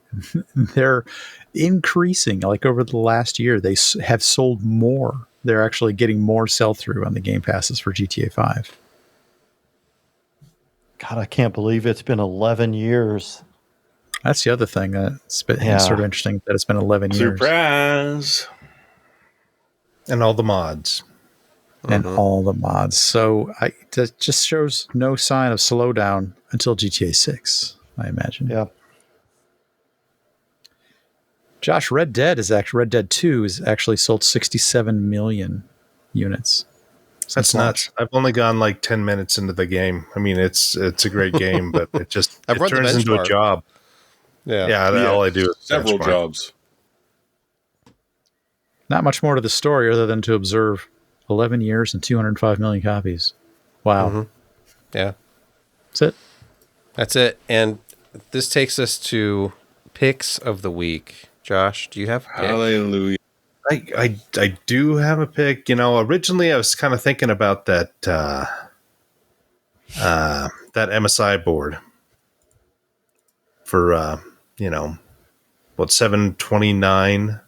they're increasing. Like over the last year, they have sold more. They're actually getting more sell-through on the game passes for GTA 5. God, I can't believe it's been 11 years. That's the other thing that's been sort of interesting, that it's been 11 years. Surprise! And all the mods. And all the mods. So that just shows no sign of slowdown until GTA 6, I imagine. Yeah. Josh, Red Dead 2 is actually sold 67 million units. That's nuts. I've only gone like 10 minutes into the game. I mean, it's a great game, but it just it turns into a job. Yeah, all I do is several jobs. Not much more to the story other than to observe 11 years and 205 million copies. Wow. Mm-hmm. Yeah. That's it. And this takes us to picks of the week. Josh, do you have a pick? Hallelujah. I do have a pick. Originally I was kind of thinking about that MSI board for $729.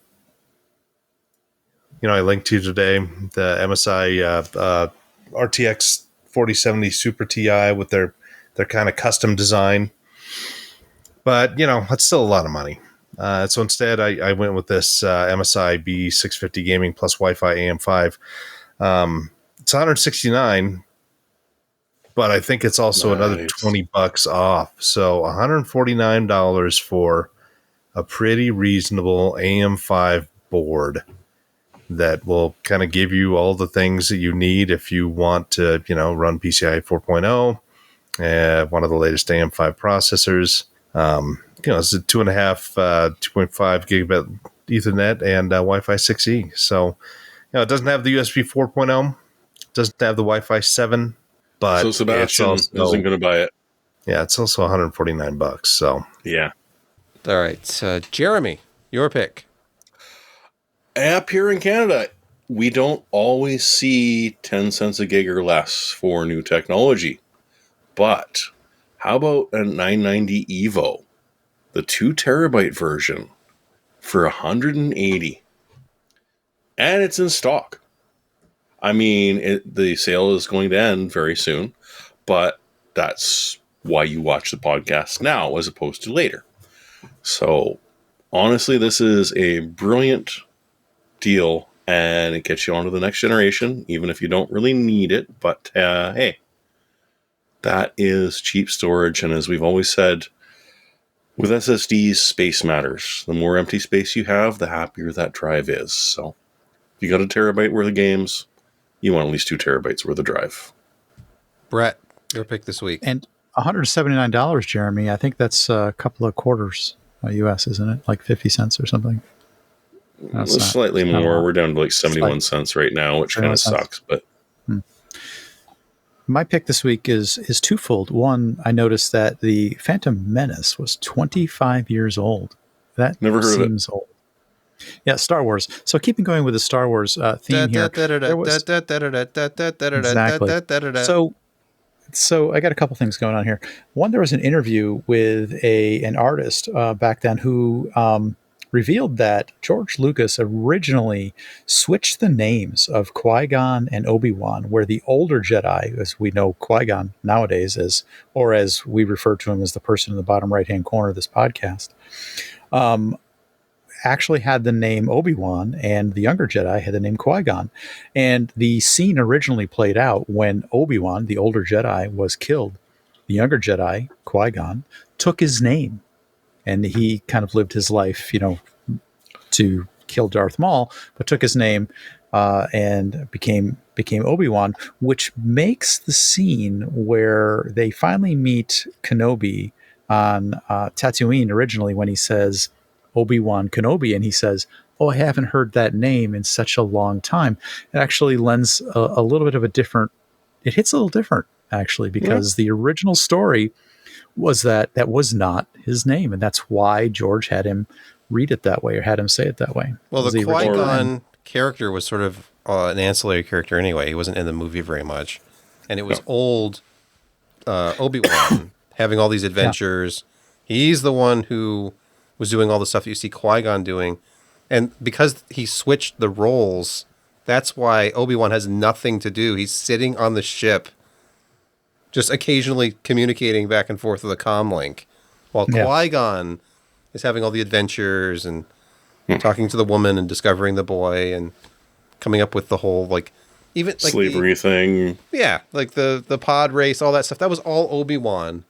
I linked to today the MSI RTX 4070 Super Ti with their kind of custom design. But, it's still a lot of money. So instead, I went with this MSI B650 Gaming plus Wi-Fi AM5. It's $169, but I think it's also another $20 off. So $149 for a pretty reasonable AM5 board that will kind of give you all the things that you need if you want to, run PCI 4.0, one of the latest AM5 processors. It's a 2.5, 2.5 gigabit Ethernet and Wi-Fi 6E. So, it doesn't have the USB 4.0, doesn't have the Wi-Fi 7, but so Sebastian isn't going to buy it. Yeah, it's also $149. So, yeah. All right, Jeremy, your pick. Up here in Canada, we don't always see 10 cents a gig or less for new technology. But how about a 990 Evo, the 2 terabyte version, for $180? And it's in stock. I mean, the sale is going to end very soon, but that's why you watch the podcast now as opposed to later. So, honestly, this is a brilliant deal, and it gets you onto the next generation, even if you don't really need it. But hey, that is cheap storage. And as we've always said, with SSDs, space matters. The more empty space you have, the happier that drive is. So if you got a terabyte worth of games, you want at least 2 terabytes worth of drive. Brett, your pick this week. And $179, Jeremy. I think that's a couple of quarters US, isn't it? Like 50 cents or something. Slightly more. We're down to like 71 cents right now, which kind of sucks. But my pick this week is twofold. One, I noticed that the Phantom Menace was 25 years old. That never heard seems old. Yeah, Star Wars. So keeping going with the Star Wars theme here. Exactly. So I got a couple things going on here. One, there was an interview with an artist back then who revealed that George Lucas originally switched the names of Qui-Gon and Obi-Wan, where the older Jedi, as we know Qui-Gon nowadays, as we refer to him as the person in the bottom right-hand corner of this podcast, actually had the name Obi-Wan, and the younger Jedi had the name Qui-Gon. And the scene originally played out when Obi-Wan, the older Jedi, was killed. The younger Jedi, Qui-Gon, took his name, and he kind of lived his life, to kill Darth Maul, but took his name and became Obi-Wan, which makes the scene where they finally meet Kenobi on Tatooine originally, when he says Obi-Wan Kenobi, and he says, "Oh, I haven't heard that name in such a long time." It actually lends a little bit of a different. It hits a little different, actually, because the original story was that was not his name, and that's why George had him read it that way, or had him say it that way. Well, the Qui-Gon character was sort of an ancillary character anyway. He wasn't in the movie very much, and it was old Obi-Wan having all these adventures. Yeah. He's the one who was doing all the stuff that you see Qui-Gon doing, and because he switched the roles, that's why Obi-Wan has nothing to do. He's sitting on the ship, just occasionally communicating back and forth with a comm link, while Qui-Gon is having all the adventures and talking to the woman and discovering the boy and coming up with the whole even like slavery thing. Yeah, like the pod race, all that stuff. That was all Obi-Wan.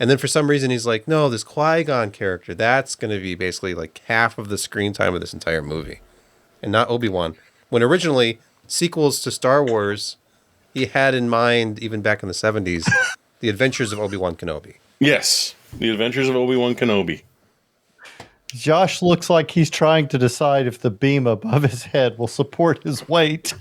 And then for some reason he's like, no, this Qui-Gon character, that's going to be basically like half of the screen time of this entire movie, and not Obi-Wan. When originally sequels to Star Wars, he had in mind, even back in the 70s, The Adventures of Obi-Wan Kenobi. Yes, The Adventures of Obi-Wan Kenobi. Josh looks like he's trying to decide if the beam above his head will support his weight.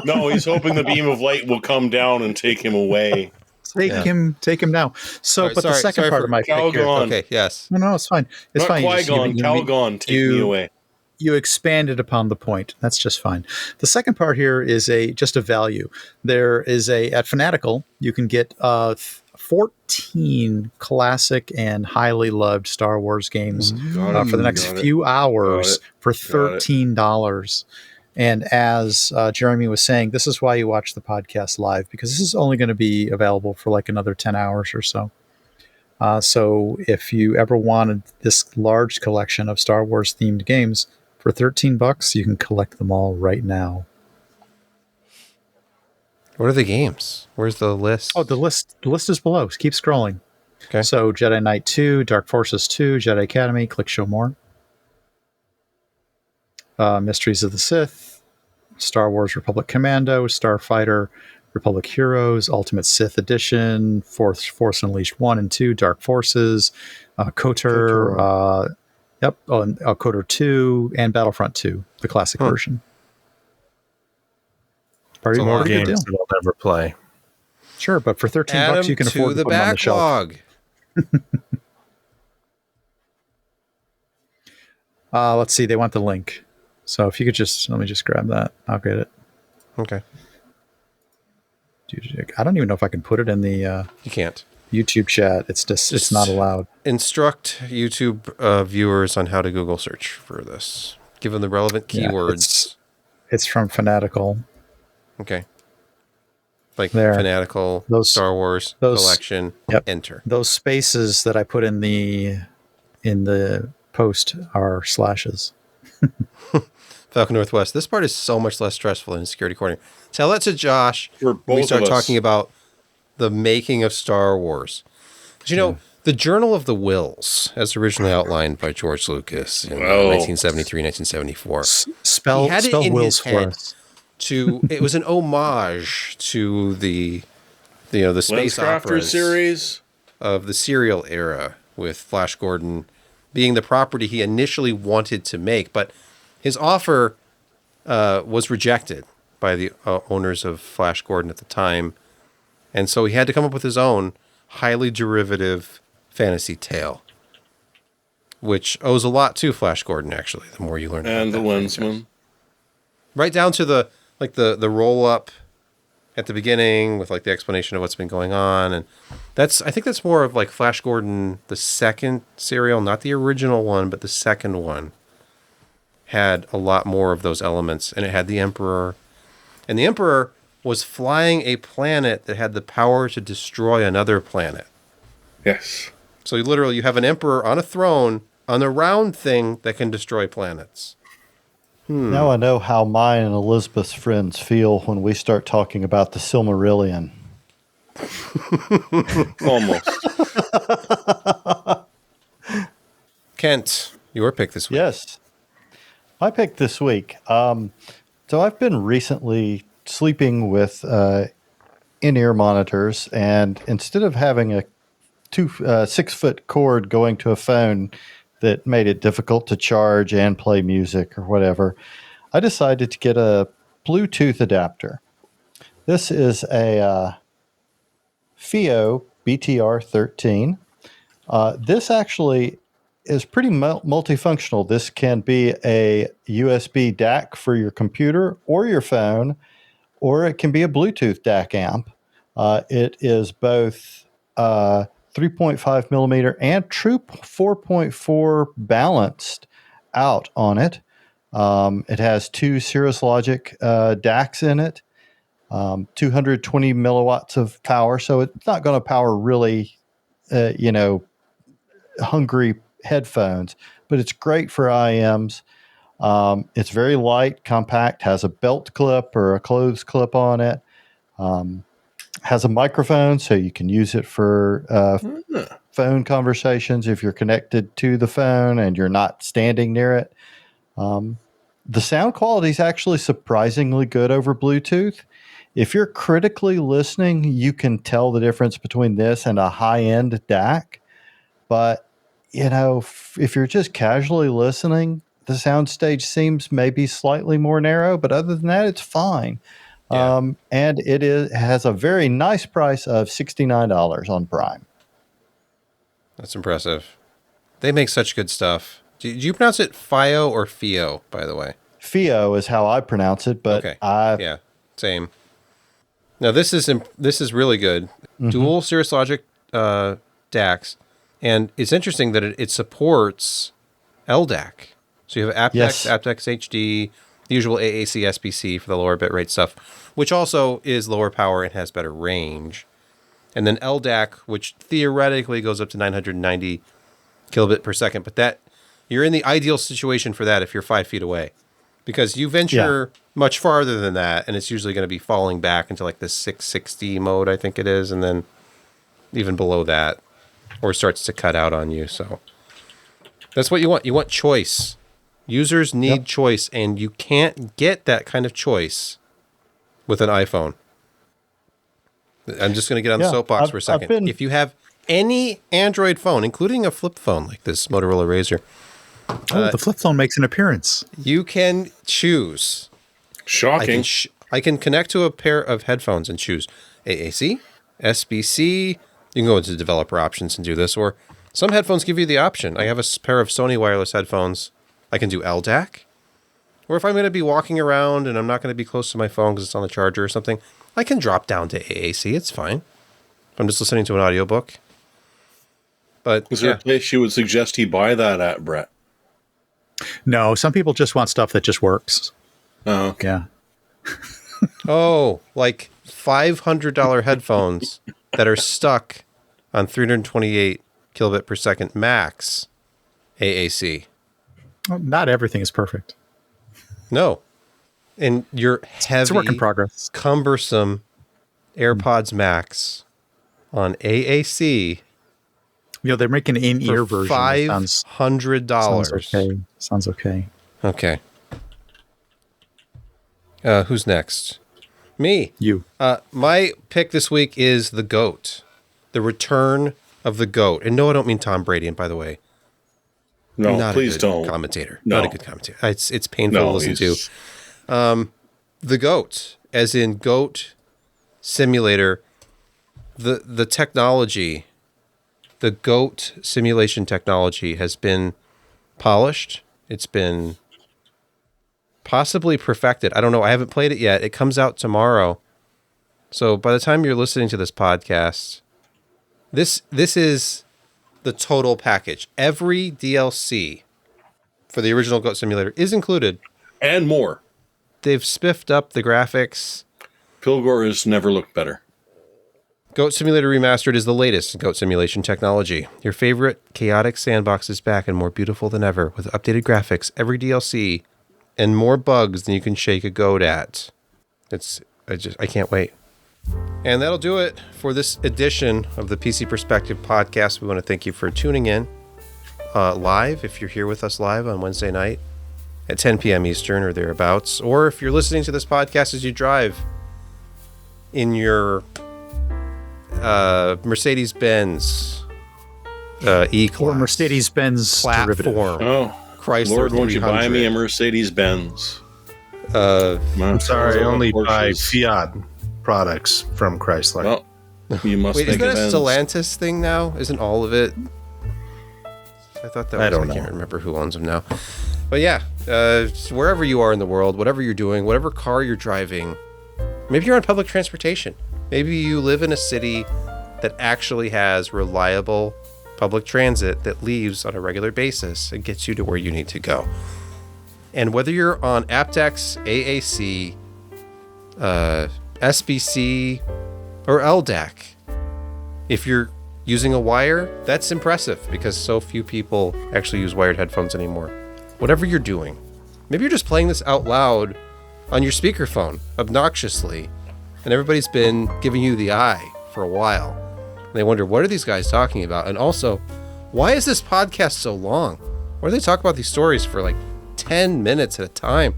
No, he's hoping the beam of light will come down and take him away. Take him now. So, the second part of my pick here. Okay, yes. No, it's fine. It's not fine. Qui-Gon, Calgon, take me away. You expanded upon the point. That's just fine. The second part here is just a value. There is at Fanatical, you can get 14 classic and highly loved Star Wars games for the next few hours for $13. And as Jeremy was saying, this is why you watch the podcast live, because this is only going to be available for like another 10 hours or so. So if you ever wanted this large collection of Star Wars themed games for $13, you can collect them all right now. What are the games? Where's the list? Oh, the list is below. Keep scrolling. Okay. So Jedi Knight 2, Dark Forces 2, Jedi Academy, click show more. Mysteries of the Sith, Star Wars Republic Commando, Starfighter, Republic Heroes, Ultimate Sith Edition, Force Unleashed 1 and 2, Dark Forces, KOTOR, KOTOR 2, and Battlefront 2, the classic version. Pretty more games that I'll never play. Sure, but for $13 you can afford to put them on the shelf. Let's see, they want the link. So if you could let me just grab that. I'll get it. Okay. I don't even know if I can put it in the you can't. YouTube chat. It's not allowed. Instruct YouTube viewers on how to Google search for this. Give them the relevant keywords. It's from Fanatical. Okay. Like there. Fanatical, Star Wars collection, enter. Those spaces that I put in the post are slashes. Falcon Northwest. This part is so much less stressful than Security Corner. Tell that to Josh. For both we start of us. Talking about the making of Star Wars. 'Cause, you know, the Journal of the Wills, as originally outlined by George Lucas in 1973, 1974. Spell He had it in wills his for head us. it was an homage to the space Lenscrafters operas series. of the serial era, with Flash Gordon being the property he initially wanted to make, but his offer was rejected by the owners of Flash Gordon at the time, and so he had to come up with his own highly derivative fantasy tale, which owes a lot to Flash Gordon, actually, the more you learn And the about that franchise. Lensman. Right down to the roll up at the beginning with like the explanation of what's been going on, and I think that's more of like Flash Gordon, the second serial, not the original one, but the second one had a lot more of those elements, and it had the Emperor, and the Emperor was flying a planet that had the power to destroy another planet. Yes. So you have an Emperor on a throne on a round thing that can destroy planets. Now I know how mine and Elizabeth's friends feel when we start talking about the Silmarillion. Almost. Kent, your pick this week. Yes. My pick this week. So I've been recently sleeping with in-ear monitors, and instead of having a 6-foot cord going to a phone that made it difficult to charge and play music or whatever, I decided to get a Bluetooth adapter. This is a FIO BTR13. This actually is pretty multifunctional. This can be a USB DAC for your computer or your phone, or it can be a Bluetooth DAC amp. It is both 3.5 millimeter and true 4.4 balanced out on it. It has two Cirrus Logic DACs in it, 220 milliwatts of power. So it's not going to power really, hungry headphones, but it's great for IMs. It's very light, compact, has a belt clip or a clothes clip on it. Has a microphone, so you can use it for phone conversations if you're connected to the phone and you're not standing near it. The sound quality is actually surprisingly good over Bluetooth. If you're critically listening, you can tell the difference between this and a high-end DAC. But, if you're just casually listening, the soundstage seems maybe slightly more narrow, but other than that, it's fine. Yeah. And it has a very nice price of $69 on Prime. That's impressive. They make such good stuff. Do you pronounce it FIO or FIO, by the way? FIO is how I pronounce it, but Okay. Yeah, same. Now this is really good. Mm-hmm. Dual Cirrus Logic DACs, and it's interesting that it supports LDAC. So you have aptX, Yes. aptX HD, the usual AAC SBC for the lower bitrate stuff, which also is lower power and has better range. And then LDAC, which theoretically goes up to 990 kilobit per second, but that you're in the ideal situation for that if you're 5 feet away, because you venture much farther than that, and it's usually going to be falling back into like the 660 mode, I think it is, and then even below that, or starts to cut out on you. So that's what you want. You want choice. Users need choice, and you can't get that kind of choice with an iPhone. I'm just going to get on the soapbox for a second. If you have any Android phone, including a flip phone like this Motorola Razr, The flip phone makes an appearance. you can choose. Shocking. I can connect to a pair of headphones and choose AAC, SBC. You can go into developer options and do this, or some headphones give you the option. I have a pair of Sony wireless headphones. I can do LDAC. Or if I'm going to be walking around and I'm not going to be close to my phone because it's on the charger or something, I can drop down to AAC. It's fine. If I'm just listening to an audiobook. But Is there a place you would suggest he buy that at, Brett? No, some people just want stuff that just works. Oh, okay. Yeah. Oh, like $500 headphones that are stuck on 328 kilobit per second max AAC. Well, not everything is perfect. No. And your It's a work in heavy, progress. cumbersome AirPods Max on AAC They're making an in-ear for version. $500. Sounds okay. Okay. Who's next? Me. You. My pick this week is the GOAT. The return of the GOAT. And no, I don't mean Tom Brady, and by the way. No, not please a good don't. Commentator. No. Not a good commentator. It's painful to listen to. The GOAT, as in GOAT Simulator, the technology, the GOAT simulation technology has been polished. It's been possibly perfected. I don't know. I haven't played it yet. It comes out tomorrow. So by the time you're listening to this podcast, this is the total package. Every DLC for the original GOAT Simulator is included. And more. They've spiffed up the graphics. Pilgor has never looked better. GOAT Simulator Remastered is the latest in GOAT simulation technology. Your favorite chaotic sandbox is back and more beautiful than ever with updated graphics, every DLC, and more bugs than you can shake a goat at. I can't wait. And that'll do it for this edition of the PC Perspective podcast. We want to thank you for tuning in live, if you're here with us live on Wednesday night at 10 p.m. Eastern or thereabouts, or if you're listening to this podcast as you drive in your Mercedes-Benz E-Class. Or Mercedes-Benz platform. Oh, Chrysler Lord, won't you buy 300. me a Mercedes-Benz? I'm sorry, I only buy Porsches. Fiat products from Chrysler. Well, you must Wait, make isn't that a amends. Stellantis thing now? Isn't all of it? I thought that was, I don't can't know. remember who owns them now. But yeah, wherever you are in the world, whatever you're doing, whatever car you're driving, maybe you're on public transportation. Maybe you live in a city that actually has reliable public transit that leaves on a regular basis and gets you to where you need to go. And whether you're on aptX, AAC, SBC, or LDAC, if you're using a wire, that's impressive because so few people actually use wired headphones anymore. Whatever you're doing, maybe you're just playing this out loud on your speakerphone obnoxiously, and everybody's been giving you the eye for a while. And they wonder, what are these guys talking about? And also, why is this podcast so long? Why do they talk about these stories for like 10 minutes at a time?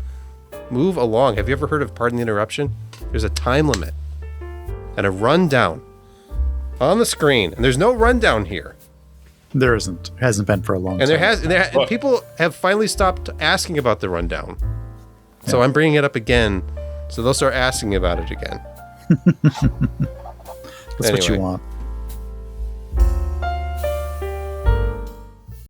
Move along. Have you ever heard of pardon the interruption? There's a time limit and a rundown on the screen, and there's no rundown here. There isn't. Hasn't been for a long And time. and people have finally stopped asking about the rundown. So I'm bringing it up again, so they'll start asking about it again. That's what you Anyway. want.